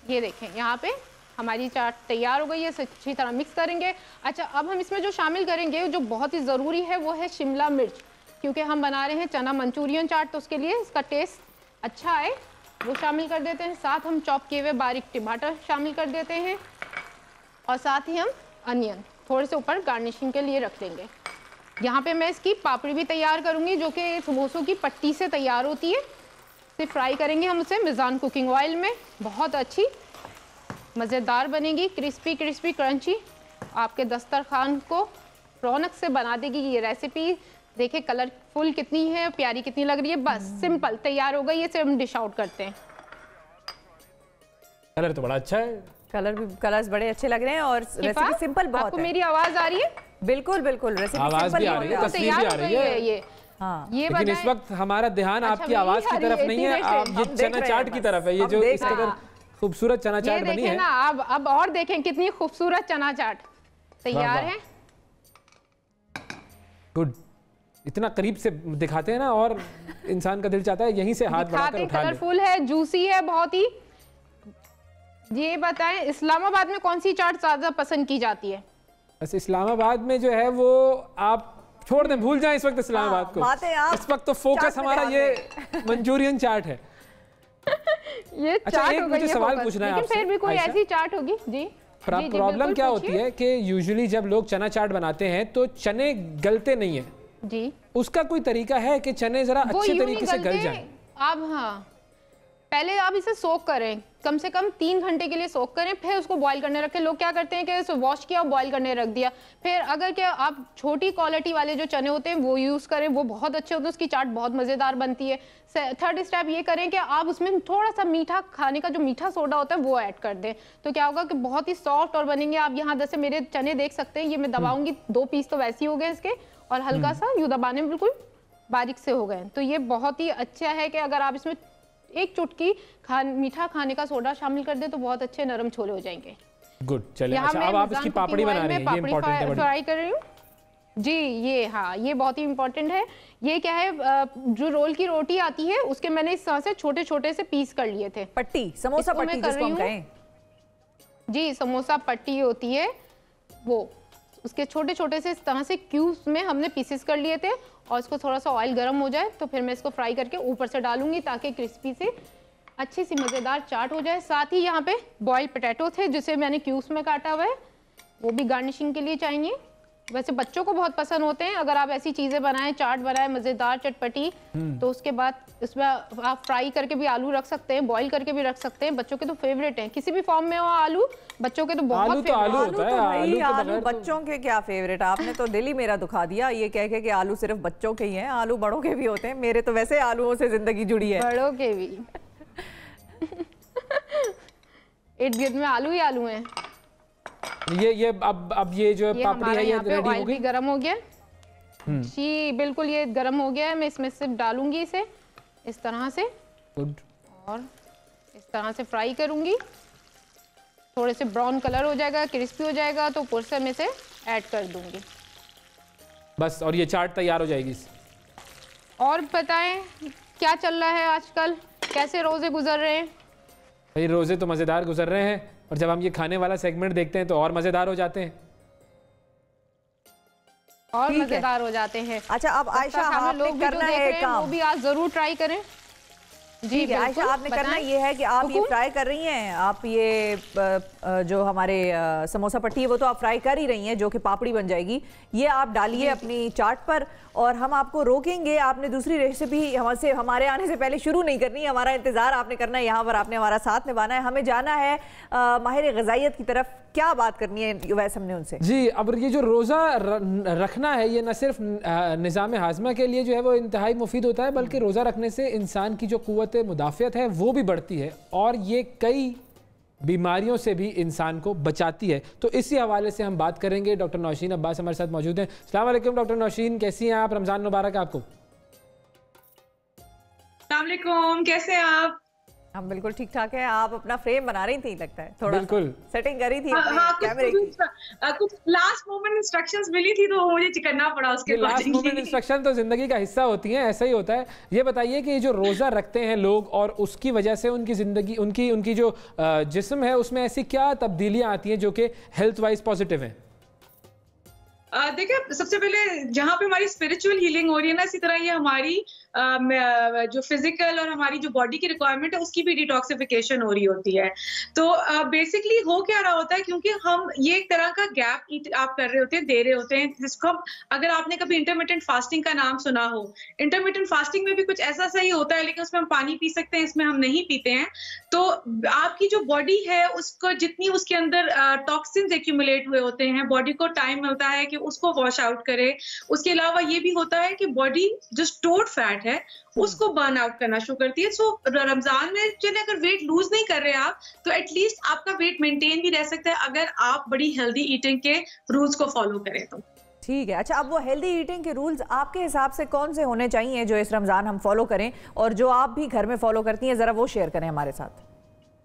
ये देखें यहाँ पे हमारी चाट तैयार हो गई है। इसे अच्छी तरह मिक्स करेंगे। अच्छा, अब हम इसमें जो शामिल करेंगे जो बहुत ही ज़रूरी है वो है शिमला मिर्च, क्योंकि हम बना रहे हैं चना मंचूरियन चाट तो उसके लिए इसका टेस्ट अच्छा है, वो शामिल कर देते हैं। साथ हम चॉप किए हुए बारीक टमाटर शामिल कर देते हैं और साथ ही हम अनियन थोड़े से ऊपर गार्निशिंग के लिए रख लेंगे। यहाँ पे मैं इसकी पापड़ी भी तैयार करूँगी जो कि समोसों की पट्टी से तैयार होती है। इसे फ्राई करेंगे हम उसे मिजान कुकिंग ऑयल में। बहुत अच्छी मज़ेदार बनेगी, क्रिस्पी क्रिस्पी क्रंची। आपके दस्तरखान को रौनक से बना देगी ये रेसिपी। देखिए कलरफुल कितनी है, प्यारी कितनी लग रही है। बस सिंपल तैयार हो गई। इसे हम डिश आउट करते हैं।
कलर तो बड़ा अच्छा है,
कलर्स बड़े अच्छे लग रहे हैं और रेसिपी सिंपल बहुत है।
आपको मेरी आवाज आ रही है?
बिल्कुल बिल्कुल, रेसिपी
आवाज भी आ रही है, तस्वीर भी आ रही है।
ये
हाँ,
ये
लेकिन इस वक्त हमारा ध्यान आपकी आवाज की तरफ नहीं है, आप ये चना चाट की तरफ है। ये जो इस कदर खूबसूरत चना चाट बनी है
ना, अब और देखें कितनी खूबसूरत चना चाट तैयार है।
गुड। इतना करीब से दिखाते हैं ना और इंसान का दिल चाहता है यहीं से हाथ बढ़ाकर उठा ले।
कलरफुल है, जूसी है बहुत ही। ये बताएं इस्लामाबाद में कौन सी चाट ज्यादा पसंद की जाती है?
बस इस्लामाबाद में जो है वो आप छोड़ दें, भूल जाएं इस वक्त इस्लामाबाद को। इस वक्त तो फोकस हमारा ये मंचूरियन चाट है।
ये
अच्छा,
चाट
एक
हो गई
मुझे सवाल पूछना है
लेकिन
आपसे,
फिर भी कोई ऐसी चाट होगी जी।
प्रॉब्लम क्या होती है कि यूजुअली जब लोग चना चाट बनाते हैं तो चने गलते नहीं है
जी।
उसका कोई तरीका है कि चने जरा अच्छे तरीके से गल जाएं?
अब हाँ, पहले आप इसे सोक करें, कम से कम 3 घंटे के लिए सोक करें, फिर उसको बॉईल करने रखें। लोग क्या करते हैं कि इसे वॉश किया और बॉईल करने रख दिया। फिर अगर क्या आप छोटी क्वालिटी वाले जो चने होते हैं वो यूज़ करें, वो बहुत अच्छे होते हैं, उसकी चाट बहुत मज़ेदार बनती है। थर्ड स्टेप ये करें कि आप उसमें थोड़ा सा मीठा, खाने का जो मीठा सोडा होता है वो ऐड कर दें, तो क्या होगा कि बहुत ही सॉफ्ट और बनेंगे। आप यहाँ जैसे मेरे चने देख सकते हैं, ये मैं दबाऊंगी 2 पीस तो वैसे ही हो गए इसके, और हल्का सा यूं दबाने में बिल्कुल बारीक से हो गए। तो ये बहुत ही अच्छा है कि अगर आप इसमें एक चुटकी मीठा खाने का सोडा शामिल कर दे तो बहुत अच्छे नरम छोले हो जाएंगे।
गुड, चलिए। अच्छा, अब आप इसकी पापड़ी बना रही हैं, ये इंपॉर्टेंट है।
फ्राई कर रही हूँ जी। ये हाँ, ये बहुत ही इंपॉर्टेंट है। ये क्या है, जो रोल की रोटी आती है उसके मैंने इस तरह से छोटे छोटे से पीस कर लिए थे।
पट्टी, समोसा पट्टी जिसको हम कहें
जी, समोसा पट्टी होती है वो, उसके छोटे छोटे से इस तरह से क्यूब्स में हमने पीसेस कर लिए थे। और इसको थोड़ा सा ऑयल गर्म हो जाए तो फिर मैं इसको फ्राई करके ऊपर से डालूंगी ताकि क्रिस्पी से अच्छी सी मज़ेदार चाट हो जाए। साथ ही यहाँ पे बॉइल्ड पोटैटो थे जिसे मैंने क्यूब्स में काटा हुआ है, वो भी गार्निशिंग के लिए चाहिए। वैसे बच्चों को बहुत पसंद होते हैं। अगर आप ऐसी चीज़ें बनाएं, चाट बनाएं मज़ेदार चटपटी, तो उसके बाद इसमें आप फ्राई करके भी आलू रख सकते हैं, बॉईल करके भी रख सकते हैं। बच्चों के तो फेवरेट हैं, किसी भी फॉर्म में हो आलू, बच्चों के तो बहुत
आलू तो आलू होता है।
आलू बच्चों के क्या फेवरेट। आपने तो दिल ही मेरा दुखा दिया ये कह के कि आलू सिर्फ बच्चों के ही हैं, आलू बड़ों के भी होते हैं। मेरे तो वैसे आलूओं से जिंदगी जुड़ी है।
बड़ों के भी इर्द-गिर्द में आलू ही आलू हैं।
ये अब ये जो पापड़ी है ये रेडी हो गई,
गरम हो गया जी, बिल्कुल ये गरम हो गया है। मैं इसमें सिर्फ डालूंगी इसे इस तरह से।
गुड।
और इस तरह से फ्राई करूंगी, थोड़े से ब्राउन कलर हो जाएगा, क्रिस्पी हो जाएगा तो ऊपर से मैं इसे ऐड कर दूंगी
बस, और ये चाट तैयार हो जाएगी।
और बताएं क्या चल रहा है आजकल, कैसे रोजे गुजर रहे हैं?
भाई रोजे तो मजेदार गुजर रहे हैं, और जब हम ये खाने वाला सेगमेंट देखते हैं तो और मजेदार हो जाते हैं,
और मजेदार हो जाते हैं।
अच्छा, अब आयशा आपने करना है काम,
वो भी आज जरूर ट्राई करें जी।
आयशा आपने करना ये है कि आप ये फ्राई कर रही हैं, आप ये जो हमारे समोसा पट्टी है वो तो आप फ्राई कर ही रही हैं, जो कि पापड़ी बन जाएगी। ये आप डालिए अपनी चाट पर और हम आपको रोकेंगे। आपने दूसरी रेसिपी हमसे हमारे आने से पहले शुरू नहीं करनी है, हमारा इंतजार आपने करना है, यहाँ पर आपने हमारा साथ निभाना है। हमें जाना है माहिर ग़िज़ाइयत की तरफ। क्या बात करनी है वैसे हमने उनसे
जी? अब ये जो रोज़ा रखना है ये न सिर्फ निज़ाम हाज़मा के लिए जो है वो इंतहाई मुफीद होता है, बल्कि रोज़ा रखने से इंसान की जो क़ुव्वत मुदाफ़ियत है वो भी बढ़ती है और ये कई बीमारियों से भी इंसान को बचाती है। तो इसी हवाले से हम बात करेंगे। डॉक्टर नौशीन अब्बास हमारे साथ मौजूद हैं। अस्सलाम वालेकुम डॉक्टर नौशीन, कैसी हैं आप? रमज़ान मुबारक आपको।
अस्सलाम वालेकुम, कैसे हैं आप?
हम बिल्कुल ठीक ठाक है। आप अपना फ्रेम बना रही थी लगता है, थोड़ा
बिल्कुल
सेटिंग करी थी
कैमरे की। कुछ लास्ट मोमेंट इंस्ट्रक्शंस मिली थी तो मुझे करना पड़ा उसके बाद।
लास्ट मोमेंट इंस्ट्रक्शन तो जिंदगी का हिस्सा होती हैं, ऐसा ही होता है। ये बताइए कि ये जो रोजा रखते हैं लोग और उसकी वजह से उनकी जिंदगी उनकी जो जिस्म है उसमें ऐसी क्या तब्दीलियां आती हैं जो कि हेल्थ वाइज पॉजिटिव हैं?
देखिए, सबसे पहले जहाँ पे हमारी स्पिरिचुअल हीलिंग हो रही है ना, इसी तरह ये हमारी जो फिजिकल और हमारी जो बॉडी की रिक्वायरमेंट है उसकी भी डिटॉक्सिफिकेशन हो रही होती है। तो बेसिकली हो क्या रहा होता है, क्योंकि हम ये एक तरह का गैप आप कर रहे होते हैं, दे रहे होते हैं, जिसको हम, अगर आपने कभी इंटरमिटेंट फास्टिंग का नाम सुना हो, इंटरमिटेंट फास्टिंग में भी कुछ ऐसा सही होता है, लेकिन उसमें हम पानी पी सकते हैं, इसमें हम नहीं पीते हैं। तो आपकी जो बॉडी है उसको जितनी उसके अंदर टॉक्सिन्स एक्यूमुलेट हुए होते हैं, बॉडी को टाइम मिलता है कि उसको वॉश आउट करे। उसके अलावा ये भी होता है कि बॉडी जो स्टोर्ड फैट है उसको बर्न आउट करना शुरू करती है। सो रमजान में चलिए अगर वेट लूज नहीं कर रहे आप तो एटलीस्ट आपका वेट मेंटेन भी रह सकता है अगर आप बड़ी हेल्दी ईटिंग के रूल्स को फॉलो करें तो।
ठीक है। अच्छा, अब वो हेल्दी ईटिंग के रूल्स आपके हिसाब से कौन से होने चाहिए जो इस रमजान हम फॉलो करें और जो आप भी घर में फॉलो करती हैं, जरा वो शेयर करें हमारे साथ।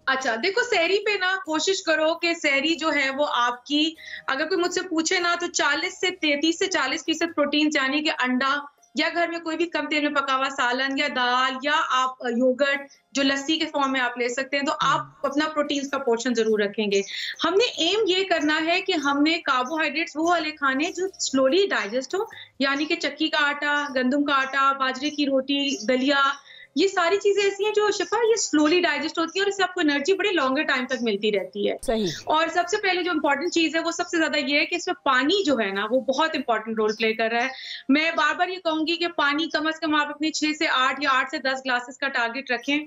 अच्छा, देखो, सहरी पे ना कोशिश करो कि सहरी जो है वो आपकी, अगर कोई मुझसे पूछे ना तो 30 से 40% प्रोटीन, यानी कि अंडा या घर में कोई भी कम तेल में पका हुआ सालन या दाल या आप योगर्ट जो लस्सी के फॉर्म में आप ले सकते हैं, तो आप अपना प्रोटीन का पोर्शन जरूर रखेंगे। हमने एम ये करना है कि हमने कार्बोहाइड्रेट्स वो वाले खाने जो स्लोली डाइजेस्ट हो, यानी कि चक्की का आटा, गंदम का आटा, बाजरे की रोटी, दलिया, ये सारी चीजें ऐसी हैं जो शिफा ये स्लोली डाइजेस्ट होती है और इससे आपको एनर्जी बड़े लॉन्गर टाइम तक मिलती रहती है।
सही।
और सबसे पहले जो इम्पोर्टेंट चीज है वो सबसे ज्यादा ये है कि इसमें पानी जो है ना वो बहुत इंपॉर्टेंट रोल प्ले कर रहा है। मैं बार बार ये कहूंगी कि पानी कम से कम आप अपने 6 से 8 या 8 से 10 ग्लासेस का टारगेट रखें।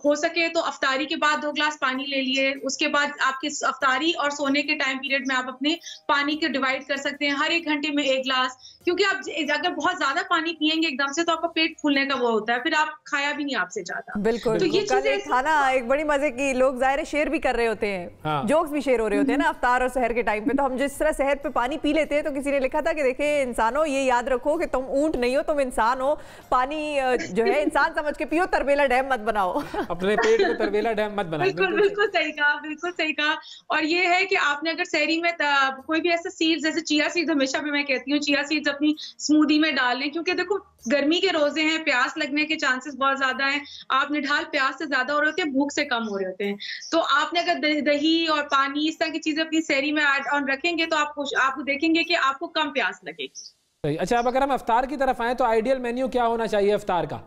हो सके तो अफ्तारी के बाद 2 ग्लास पानी ले लिए, उसके बाद आपके अफ्तारी और सोने के टाइम पीरियड में आप अपने पानी के डिवाइड कर सकते हैं, हर 1 घंटे में 1 ग्लास, क्योंकि आप अगर बहुत ज्यादा पानी पियेंगे एकदम से तो आपका पेट फूलने का वो होता है, फिर आप खाया भी नहीं आपसे ज्यादा।
बिल्कुल,
तो ये
कल एक खाना एक बड़ी मजे की, लोग ज़ाहिर शेयर भी कर रहे होते हैं,
हाँ।
जोक्स भी शेयर हो रहे होते हैं ना अफ्तार और सहर के टाइम पे। तो हम जिस तरह सहर पे पानी पी लेते हैं, तो किसी ने लिखा था कि देखिए इंसानों, ये याद रखो कि तुम ऊंट नहीं हो, तुम इंसान हो, पानी जो है इंसान समझ के पियो, तरबेला डैम मत बनाओ।
अपने पेट को तरबेला डैम मत बनाओ।
बिल्कुल सही कहा, बिल्कुल सही कहा। और ये है कि आपने अगर सहरी में कोई भी ऐसे सीड्स, जैसे चिया सीड्स, हमेशा भी मैं कहती हूँ चिया सीड्स अपनी स्मूदी में डाल लें, क्योंकि देखो गर्मी के रोजे हैं, प्यास लगने के चांसेस बहुत ज्यादा हैं। आप निढाल प्यास से ज्यादा हो रहे होते हैं, भूख से कम हो रहे होते हैं। तो आपने अगर दही और पानी इस तरह की चीजें अपनी सहरी में ऐड ऑन रखेंगे तो आप देखेंगे कि आपको कम प्यास लगेगी।
अच्छा, अब अगर हम अफ्तार की तरफ आए तो आइडियल मेन्यू क्या होना चाहिए अफ्तार का?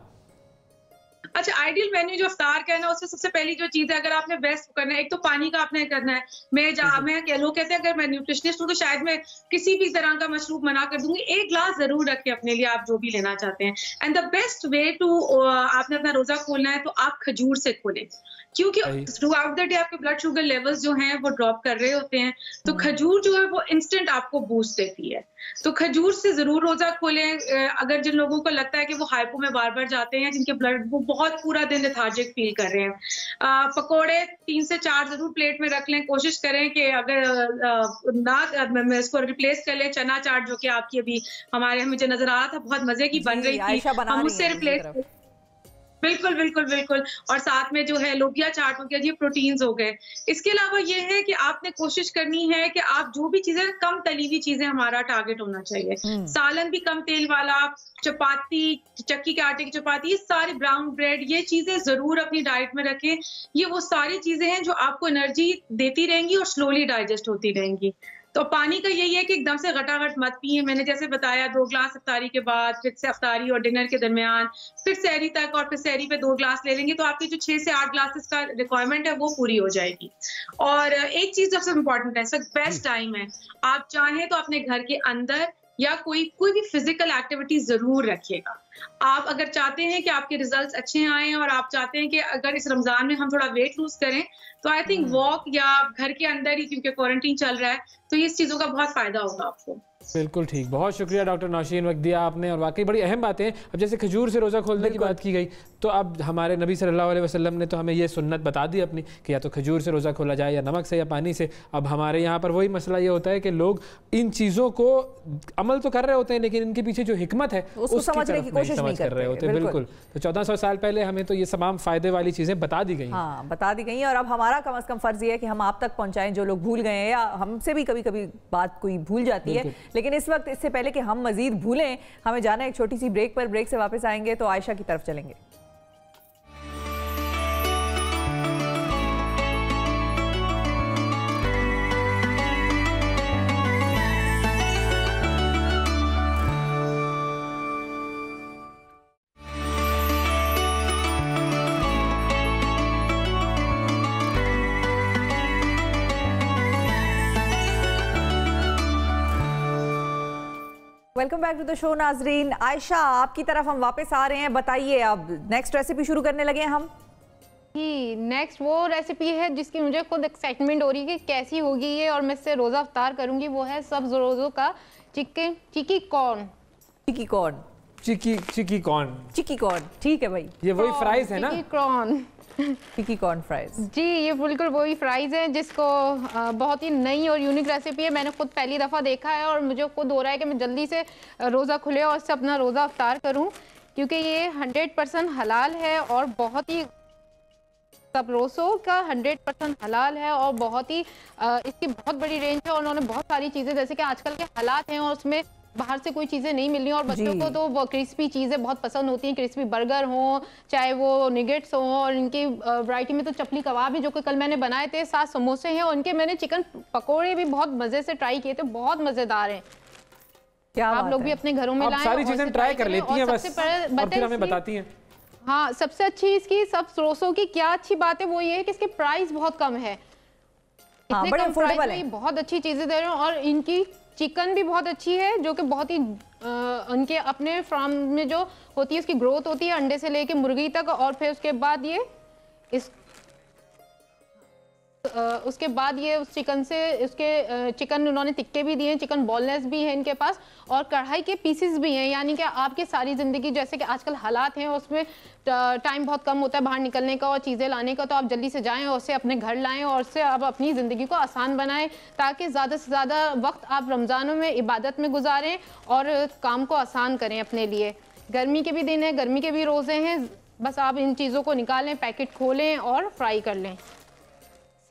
अच्छा, आइडियल मेन्यू जो अफ्तार का है ना, उससे सबसे पहली जो चीज है, अगर आपने बेस्ट करना है, एक तो पानी का आपने करना है। लोग कहते हैं अगर मैं न्यूट्रिशनिस्ट हूँ तो शायद मैं किसी भी तरह का मशरूब मना कर दूंगी, 1 गिलास जरूर रखें अपने लिए, आप जो भी लेना चाहते हैं। And the best way to, आपने अपना रोजा खोलना है तो आप खजूर से खोलें, क्योंकि थ्रू आउट द डे आपके ब्लड शुगर लेवल्स जो हैं वो ड्रॉप कर रहे होते हैं। तो खजूर जो है वो इंस्टेंट आपको बूस्ट देती है, तो खजूर से जरूर रोजा खोलें। अगर जिन लोगों को लगता है कि वो हाइपो में बार बार जाते हैं, जिनके ब्लड वो बहुत पूरा दिन लेथार्जिक फील कर रहे हैं, पकोड़े 3 से 4 जरूर प्लेट में रख लें। कोशिश करें कि अगर मैं इसको रिप्लेस कर लें चना चाट, जो कि आपकी अभी हमारे मुझे नजर आ रहा था, बहुत मजे की बन रही थी, हम उससे रिप्लेस। बिल्कुल। और साथ में जो है लोबिया चाट हो गया, ये प्रोटीन्स हो गए। इसके अलावा ये है कि आपने कोशिश करनी है कि आप जो भी चीजें, कम तली हुई चीजें हमारा टारगेट होना चाहिए। सालन भी कम तेल वाला, चपाती, चक्की के आटे की चपाती, ये सारी, ब्राउन ब्रेड, ये चीजें जरूर अपनी डाइट में रखें। ये वो सारी चीजें हैं जो आपको एनर्जी देती रहेंगी और स्लोली डाइजेस्ट होती रहेंगी। तो पानी का यही है कि एकदम से घटाघट मत पिए। मैंने जैसे बताया 2 गिलास अफ्तारी के बाद, फिर से अफ्तारी और डिनर के दरमियान, फिर सहरी तक, और फिर सहरी पे 2 गिलास ले लेंगे तो आपकी जो 6 से 8 ग्लासेस का रिक्वायरमेंट है वो पूरी हो जाएगी। और एक चीज सबसे इम्पोर्टेंट है, सब बेस्ट टाइम है, आप चाहें तो अपने घर के अंदर या कोई भी फिजिकल एक्टिविटी जरूर रखिएगा। आप अगर चाहते हैं कि आपके रिजल्ट्स अच्छे आए और आप चाहते हैं कि अगर इस रमजान में हम थोड़ा वेट लूज करें, तो आई थिंक वॉक या घर के अंदर ही, क्योंकि क्वारंटीन चल रहा है, तो इस चीजों का बहुत फायदा होगा आपको।
बिल्कुल ठीक, बहुत शुक्रिया डॉक्टर नौशीन, वक्त दिया आपने, और वाकई बड़ी अहम बातें। अब जैसे खजूर से रोज़ा खोलने की बात की गई, तो अब हमारे नबी सल्लल्लाहु अलैहि वसल्लम ने तो हमें ये सुन्नत बता दी अपनी कि या तो खजूर से रोज़ा खोला जाए, या नमक से, या पानी से। अब हमारे यहाँ पर वही मसला ये होता है कि लोग इन चीज़ों को अमल तो कर रहे होते हैं, लेकिन इनके पीछे जो हिकमत है उसको समझने की कोशिश नहीं कर रहे होते। बिल्कुल, तो 1400 साल पहले हमें तो ये तमाम फ़ायदे वाली चीज़ें बता दी गई।
हाँ, बता दी गई, और अब हमारा कम से कम फ़र्ज़ ये है कि हम आप तक पहुँचाएं, जो लोग भूल गए हैं, या हमसे भी कभी कभी बात कोई भूल जाती है। लेकिन इस वक्त, इससे पहले कि हम मजीद भूलें, हमें जाना है एक छोटी सी ब्रेक पर। ब्रेक से वापस आएंगे तो आयशा की तरफ चलेंगे। Welcome back to the show नाजरीन। आयशा, आपकी तरफ हम वापस आ रहे हैं, बताइए अब नेक्स्ट रेसिपी शुरू करने लगे हैं हम।
नेक्स्ट वो रेसिपी है जिसकी मुझे खुद एक्साइटमेंट हो रही है कि कैसी होगी ये, और मैं इससे रोज़ा अफ्तार करूंगी। वो है सब्ज रोज़ों का चिकी कॉर्न।
चिकी कॉर्न, ठीक है भाई,
ये वही फ्राइज है ना?
चिकी कॉर्न फ्राइज,
जी ये बिल्कुल वही फ्राइज है, जिसको बहुत ही नई और यूनिक रेसिपी है। मैंने खुद पहली दफ़ा देखा है और मुझे खुद हो रहा है कि मैं जल्दी से रोज़ा खुले और इससे अपना रोज़ा अफ्तार करूं, क्योंकि ये 100% हलाल है और बहुत ही, सब रोज़ों का 100% हलाल है और बहुत ही इसकी बहुत बड़ी रेंज है। और उन्होंने बहुत सारी चीज़ें, जैसे कि आजकल के हालात हैं और उसमें बाहर से कोई चीज़ें नहीं मिल रही, और बच्चों को तो वो क्रिस्पी चीज़ें बहुत पसंद होती हैं, क्रिस्पी बर्गर हों, चाहे वो निगेट्स हों, और इनकी वैरायटी में तो चपली कबाब है जो कि कल मैंने बनाए थे, 7 समोसे हैं, और उनके मैंने चिकन पकोड़े भी बहुत मज़े से ट्राई किए थे, बहुत मज़ेदार हैं। क्या आप लोग भी अपने घरों में लाएं,
सारी चीज़ें ट्राई कर लेती हैं, बस और फिर हमें बताती हैं।
हाँ, सबसे अच्छी इसकी सब रोसों की क्या अच्छी बात है वो ये है कि इसके प्राइस बहुत कम है, इतने कम प्राइस में बहुत अच्छी चीज़ें दे रहे हैं। और इनकी चिकन भी बहुत अच्छी है, जो कि बहुत ही उनके अपने फार्म में जो होती है उसकी ग्रोथ होती है, अंडे से लेके मुर्गी तक, और फिर उसके बाद ये उसके बाद ये उस चिकन से उसके चिकन उन्होंने टिक्के भी दिए हैं, चिकन बॉललेस भी है इनके पास, और कढ़ाई के पीसेस भी हैं। यानी कि आपकी सारी ज़िंदगी, जैसे कि आजकल हालात हैं उसमें टाइम बहुत कम होता है बाहर निकलने का और चीज़ें लाने का, तो आप जल्दी से जाएं और उससे अपने घर लाएं और उससे आप अपनी ज़िंदगी को आसान बनाएं, ताकि ज़्यादा से ज़्यादा वक्त आप रमज़ानों में इबादत में गुजारें और काम को आसान करें अपने लिए। गर्मी के भी दिन है, गर्मी के भी रोज़े हैं, बस आप इन चीज़ों को निकालें, पैकेट खोलें और फ्राई कर लें।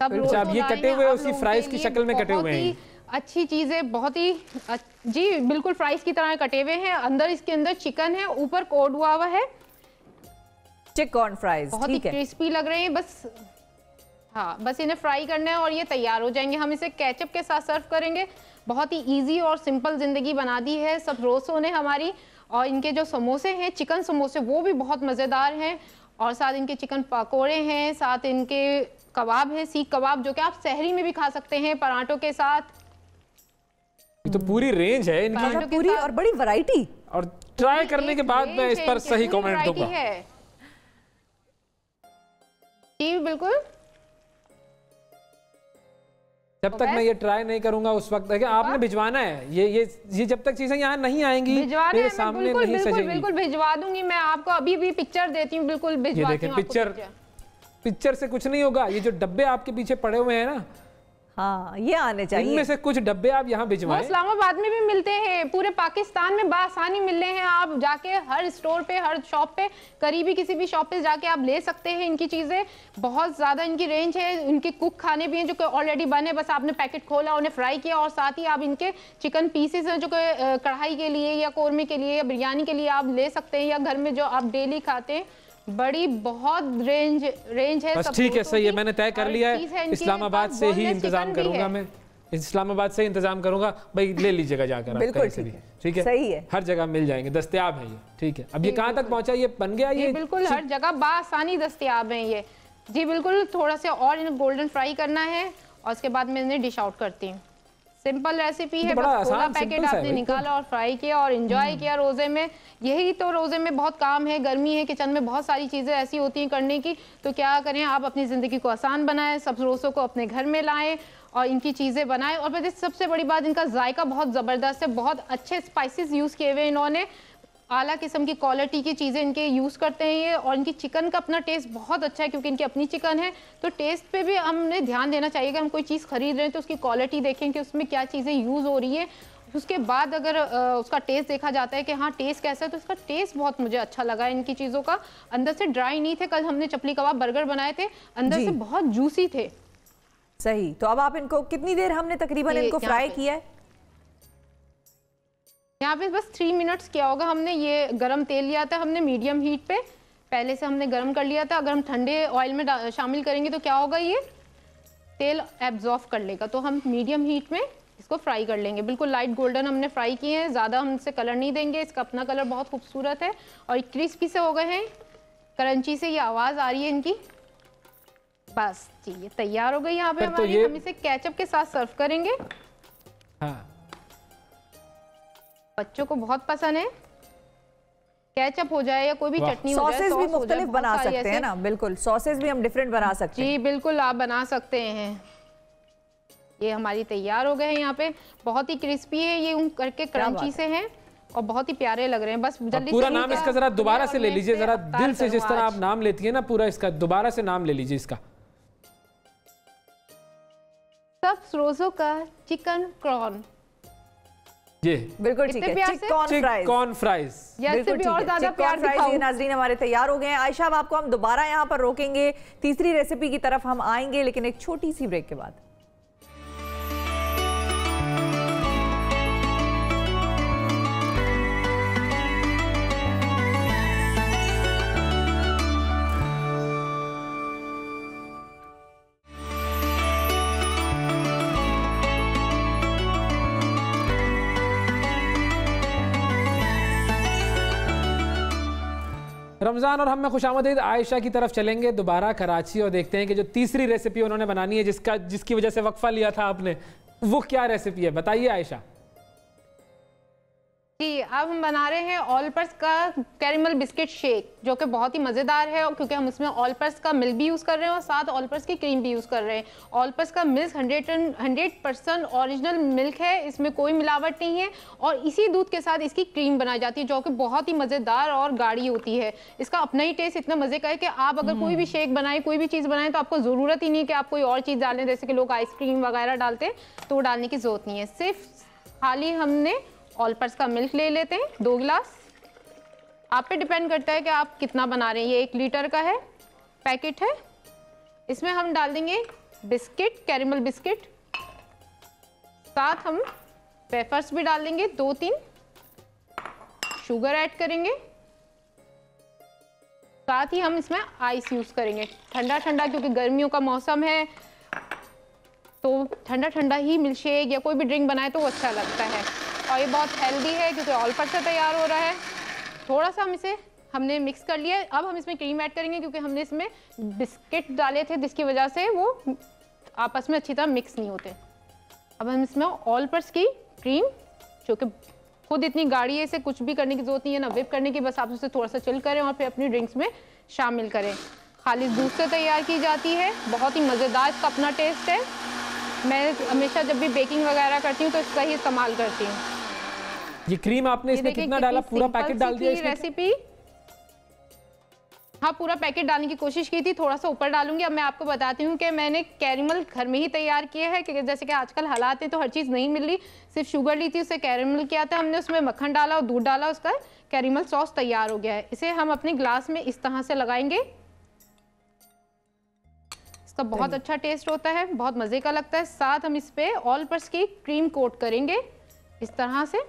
सब
रोज़ ये कटे हुए उसी फ्राइज की शक्ल में कटे हुए हैं।
अच्छी चीज़ है, बहुत ही जी बिल्कुल फ्राइज की तरह कटे हुए हैं। अंदर इसके अंदर चिकन है, ऊपर कोड हुआ है
चिकन फ्राइज,
बहुत ही क्रिस्पी लग रहे हैं। बस हाँ, बस इन्हें फ्राई करना है और ये तैयार हो जाएंगे। हम इसे केचप के साथ सर्व करेंगे। बहुत ही इजी और सिंपल जिंदगी बना दी है सब रोज़ों ने हमारी। और इनके जो समोसे हैं, चिकन समोसे, वो भी बहुत मज़ेदार हैं, और साथ इनके चिकन पकोड़े हैं, साथ इनके कबाब है, सीख कबाब, जो कि आप सहरी में भी खा सकते हैं पराठों के साथ।
ये तो पूरी रेंज है इनकी,
पूरी और बड़ी वैरायटी।
और ट्राई करने के बाद मैं इस पर सही कमेंट दूंगा।
जी बिल्कुल,
जब तक मैं ये ट्राई नहीं करूंगा उस वक्त है कि आपने भिजवाना है। ये जब तक चीजें यहाँ नहीं आएंगी मेरे सामने नहीं सजेंगी।
बिल्कुल भिजवा दूंगी मैं आपको, अभी भी पिक्चर देती हूँ, बिल्कुल भिजवाती हूँ।
पिक्चर से कुछ नहीं होगा। ये जो डब्बे आपके पीछे पड़े हुए हैं ना,
हाँ ये आने चाहिए।
इनमें से कुछ डब्बे आप यहाँ भिजवाएं।
इस्लामाबाद में भी मिलते हैं, पूरे पाकिस्तान में बासानी मिल रहे हैं। आप जाके हर स्टोर पे, हर शॉप पे, करीबी किसी भी शॉप पे जाके आप ले सकते हैं इनकी चीज़ें। बहुत ज़्यादा इनकी रेंज है। इनके कुक खाने भी हैं जो कि ऑलरेडी बने, बस आपने पैकेट खोला, उन्हें फ्राई किया, और साथ ही आप इनके चिकन पीसेस हैं जो कि कढ़ाई के लिए या कौरमे के लिए या बिरयानी के लिए आप ले सकते हैं, या घर में जो आप डेली खाते हैं। बड़ी बहुत रेंज है।
बस ठीक है, सही है, मैंने तय कर लिया है। इस्लामाबाद से ही इंतजाम करूंगा मैं, इस्लामाबाद से इंतजाम करूंगा। भाई ले लीजिएगा जाकर,
बिल्कुल
ठीक है,
सही है,
हर जगह मिल जाएंगे, दस्तयाब है ये। ठीक है, अब ये कहाँ तक पहुंचा? ये बन गया ये?
बिल्कुल हर जगह बासानी दस्तयाब है ये। जी बिल्कुल, थोड़ा सा और इन्हें गोल्डन फ्राई करना है और उसके बाद मैं इन्हें डिश आउट करती हूँ। सिंपल रेसिपी है, बस थोड़ा पैकेट आपने निकाला और फ्राई किया और एंजॉय किया रोजे में। यही तो रोजे में बहुत काम है, गर्मी है, किचन में बहुत सारी चीजें ऐसी होती हैं करने की, तो क्या करें, आप अपनी जिंदगी को आसान बनाएं, सब रोजों को अपने घर में लाएं और इनकी चीजें बनाएं। और फिर सबसे बड़ी बात, इनका जायका बहुत जबरदस्त है, बहुत अच्छे स्पाइसेस यूज किए हुए इन्होंने, आला किस्म की क्वालिटी की चीज़ें इनके यूज़ करते हैं ये। और इनकी चिकन का अपना टेस्ट बहुत अच्छा है, क्योंकि इनकी अपनी चिकन है, तो टेस्ट पे भी हमने ध्यान देना चाहिए कि हम कोई चीज़ खरीद रहे हैं तो उसकी क्वालिटी देखें कि उसमें क्या चीज़ें यूज़ हो रही है। उसके बाद अगर उसका टेस्ट देखा जाता है कि हाँ टेस्ट कैसा है, तो उसका टेस्ट बहुत मुझे अच्छा लगा इनकी चीज़ों का। अंदर से ड्राई नहीं थे, कल हमने चपली कबाब बर्गर बनाए थे, अंदर से बहुत जूसी थे।
सही। तो अब आप इनको कितनी देर हमने तकरीबन इनको फ्राई किया है?
यहाँ पे बस 3 मिनट्स किया होगा हमने। ये गरम तेल लिया था हमने मीडियम हीट पे, पहले से हमने गरम कर लिया था। अगर हम ठंडे ऑयल में शामिल करेंगे तो क्या होगा, ये तेल एब्जॉर्ब कर लेगा, तो हम मीडियम हीट में इसको फ्राई कर लेंगे। बिल्कुल लाइट गोल्डन हमने फ्राई किए हैं, ज़्यादा हम इससे कलर नहीं देंगे। इसका अपना कलर बहुत खूबसूरत है और क्रिस्पी से हो गए हैं, क्रंची से ये आवाज़ आ रही है इनकी। बस जी ये तैयार हो गई यहाँ पे हमारी। तो हम इसे केचप के साथ सर्व करेंगे।
हाँ,
बच्चों को बहुत पसंद है, केचप हो जाए या कोई भी चटनी हो जाए,
सॉसेस भी मुख्तलिफ बना सकते हैं ना। बिल्कुल, सॉसेस भी हम डिफरेंट बना सकते हैं।
जी बिल्कुल, आप बना सकते हैं। ये हमारी तैयार हो गए हैं यहाँ पे, बहुत ही क्रिस्पी है ये, करके क्रंची से हैं और बहुत ही प्यारे लग रहे हैं। बस जल्दी
पूरा नाम इसका जरा दोबारा से ले लीजिए, जरा दिल से, जिस तरह आप नाम लेती है ना, पूरा इसका दोबारा से नाम ले लीजिए इसका।
सब रोज़ों का चिकन क्रॉन।
ये
बिल्कुल ठीक है, चिकन फ्राइज।
बिल्कुल भी और ज्यादा प्यार दिखाऊं।
ये नाज़रीन हमारे तैयार हो गए हैं। आयशा, अब आपको हम दोबारा यहाँ पर रोकेंगे, तीसरी रेसिपी की तरफ हम आएंगे, लेकिन एक छोटी सी ब्रेक के बाद।
रमज़ान और हम में खुशामदीद। आयशा की तरफ चलेंगे दोबारा कराची और देखते हैं कि जो तीसरी रेसिपी उन्होंने बनानी है, जिसकी वजह से वक्फा लिया था आपने, वो क्या रेसिपी है, बताइए आयशा।
जी, अब हम बना रहे हैं ऑलपर्स का कैरेमल बिस्किट शेक, जो कि बहुत ही मज़ेदार है, क्योंकि हम उसमें ऑलपर्स का मिल्क भी यूज़ कर रहे हैं और साथ ऑलपर्स की क्रीम भी यूज़ कर रहे हैं। ऑलपर्स का मिल्क 100% ओरिजिनल मिल्क है, इसमें कोई मिलावट नहीं है और इसी दूध के साथ इसकी क्रीम बनाई जाती है, जो कि बहुत ही मज़ेदार और गाढ़ी होती है। इसका अपना ही टेस्ट इतना मज़े का है कि आप अगर कोई भी शेक बनाएं, कोई भी चीज़ बनाएं, तो आपको ज़रूरत ही नहीं कि आप कोई और चीज़ डालें, जैसे कि लोग आइसक्रीम वगैरह डालते हैं, तो वो डालने की ज़रूरत नहीं है। सिर्फ खाली हमने ऑलपर्स का मिल्क ले लेते हैं 2 गिलास। आप पे डिपेंड करता है कि आप कितना बना रहे हैं। ये 1 लीटर का है, पैकेट है। इसमें हम डाल देंगे बिस्किट, कैरेमल बिस्किट, साथ हम वेफर्स भी डाल देंगे 2-3, शुगर ऐड करेंगे, साथ ही हम इसमें आइस यूज करेंगे। ठंडा ठंडा, क्योंकि गर्मियों का मौसम है, तो ठंडा ठंडा ही मिल्क शेक या कोई भी ड्रिंक बनाए तो वो अच्छा लगता है। और ये बहुत हेल्दी है क्योंकि ऑलपर्स से तैयार हो रहा है। थोड़ा सा हमने मिक्स कर लिया है। अब हम इसमें क्रीम ऐड करेंगे, क्योंकि हमने इसमें बिस्किट डाले थे, जिसकी वजह से वो आपस में अच्छी तरह मिक्स नहीं होते। अब हम इसमें ऑलपर्स की क्रीम, जो कि खुद इतनी गाढ़ी है, इसे कुछ भी करने की जरूरत नहीं है, ना विप करने की, बस आप उसे थोड़ा सा चिल करें और फिर अपनी ड्रिंक्स में शामिल करें। खाली दूध से तैयार की जाती है, बहुत ही मज़ेदार इसका अपना टेस्ट है। मैं हमेशा जब भी बेकिंग वगैरह करती हूँ तो इसका ही इस्तेमाल करती हूँ।
ये क्रीम आपने इसमें कितना डाला? पूरा पैकेट डाल दिया इसमें?
रेसिपी, हाँ, पूरा पैकेट डालने की कोशिश की थी, थोड़ा सा ऊपर डालूंगी। अब मैं आपको बताती हूँ कि मैंने कैरेमल घर में ही तैयार किया है, क्योंकि जैसे कि आजकल हालात हैं तो हर चीज़ नहीं मिल रही। सिर्फ शुगर ली थी, उससे कैरेमल किया था हमने, उसमें मक्खन डाला और दूध डाला, उसका कैरेमल सॉस तैयार हो गया है। इसे हम अपने ग्लास में इस तरह से लगाएंगे। इसका बहुत अच्छा टेस्ट होता है, बहुत मज़े का लगता है। साथ हम इस पे ऑलपर्स की क्रीम कोट करेंगे इस तरह से।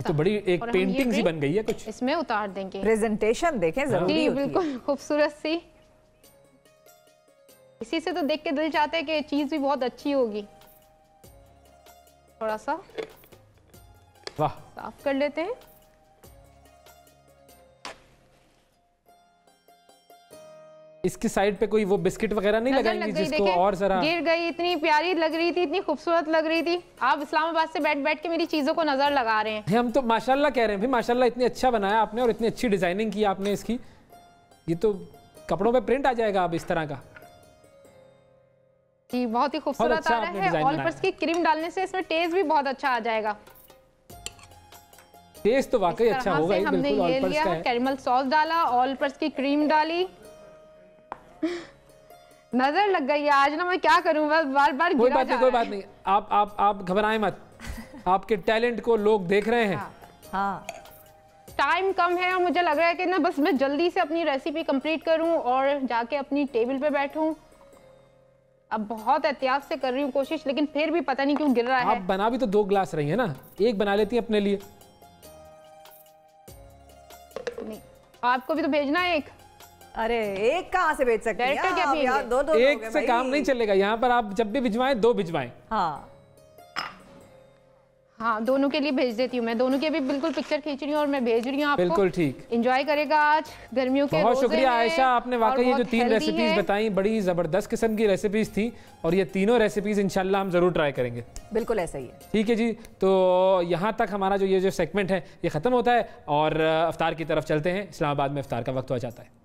तो बड़ी एक पेंटिंग सी बन गई है कुछ।
इसमें उतार देंगे।
प्रेजेंटेशन देखें जरूरी होती है।
बिल्कुल खूबसूरत सी। इसी से तो देख के दिल चाहता है कि चीज भी बहुत अच्छी होगी। थोड़ा सा
वाह
साफ कर लेते हैं।
इसकी साइड पे कोई वो बिस्किट वगैरह नहीं लगाएंगी जिसको और जरा
गिर गई? इतनी प्यारी लग रही थी, इतनी खूबसूरत लग रही थी। आप इस्लामाबाद से बैठ के मेरी चीजों को नजर लगा रहे हैं।
हम तो माशाल्लाह कह रहे हैं भाई, माशाल्लाह इतनी अच्छा बनाया आपने और इतनी अच्छी डिजाइनिंग की आपने इसकी। ये तो कपड़ों पे प्रिंट आ जाएगा अब इस तरह का।
जी बहुत ही खूबसूरत आ रहा है। ऑलपर्स की क्रीम डालने से इसमें टेस्ट भी बहुत अच्छा आ जाएगा।
टेस्ट तो वाकई अच्छा होगा ही।
हमने ये लिया, कैरेमल सॉस डाला, ऑलपर्स की क्रीम डाली। नजर लग गई है आज ना, मैं क्या करूं, बस बार बार
कोई बात नहीं, कोई बात नहीं। आप घबराएं मत, आपके टैलेंट को लोग देख रहे हैं।
हाँ। टाइम कम है और मुझे लग रहा है कि ना बस मैं जल्दी से अपनी रेसिपी कंप्लीट करूं और जाके अपनी टेबल पे बैठूं। अब बहुत एहतियात से कर रही हूँ कोशिश, लेकिन फिर भी पता नहीं क्यों गिर रहा है।
आप बना भी तो 2 गिलास रही है ना, एक बना लेती है अपने लिए।
नहीं, आपको भी तो भेजना है एक।
अरे एक कहाँ से भेज सकते हैं
क्या?
दो
एक से काम नहीं चलेगा यहाँ पर। आप जब भी भिजवाएं 2 भिजवाएं।
हाँ, दोनों के लिए भेज देती हूँ मैं। दोनों की अभी बिल्कुल पिक्चर खींच रही हूँ और मैं भेज रही हूँ आपको।
बिल्कुल ठीक।
एंजॉय करेगा आज गर्मियों के
बहुत शुक्रिया आयशा, आपने वाकई ये जो 3 रेसिपीज बताई बड़ी जबरदस्त किस्म की रेसिपीज थी और ये तीनों रेसिपीज इंशाल्लाह हम जरूर ट्राई करेंगे।
बिल्कुल ऐसा ही है।
ठीक है जी, तो यहाँ तक हमारा जो ये सेगमेंट है ये खत्म होता है और इफ्तार की तरफ चलते हैं। इस्लामाबाद में इफ्तार का वक्त हो जाता है।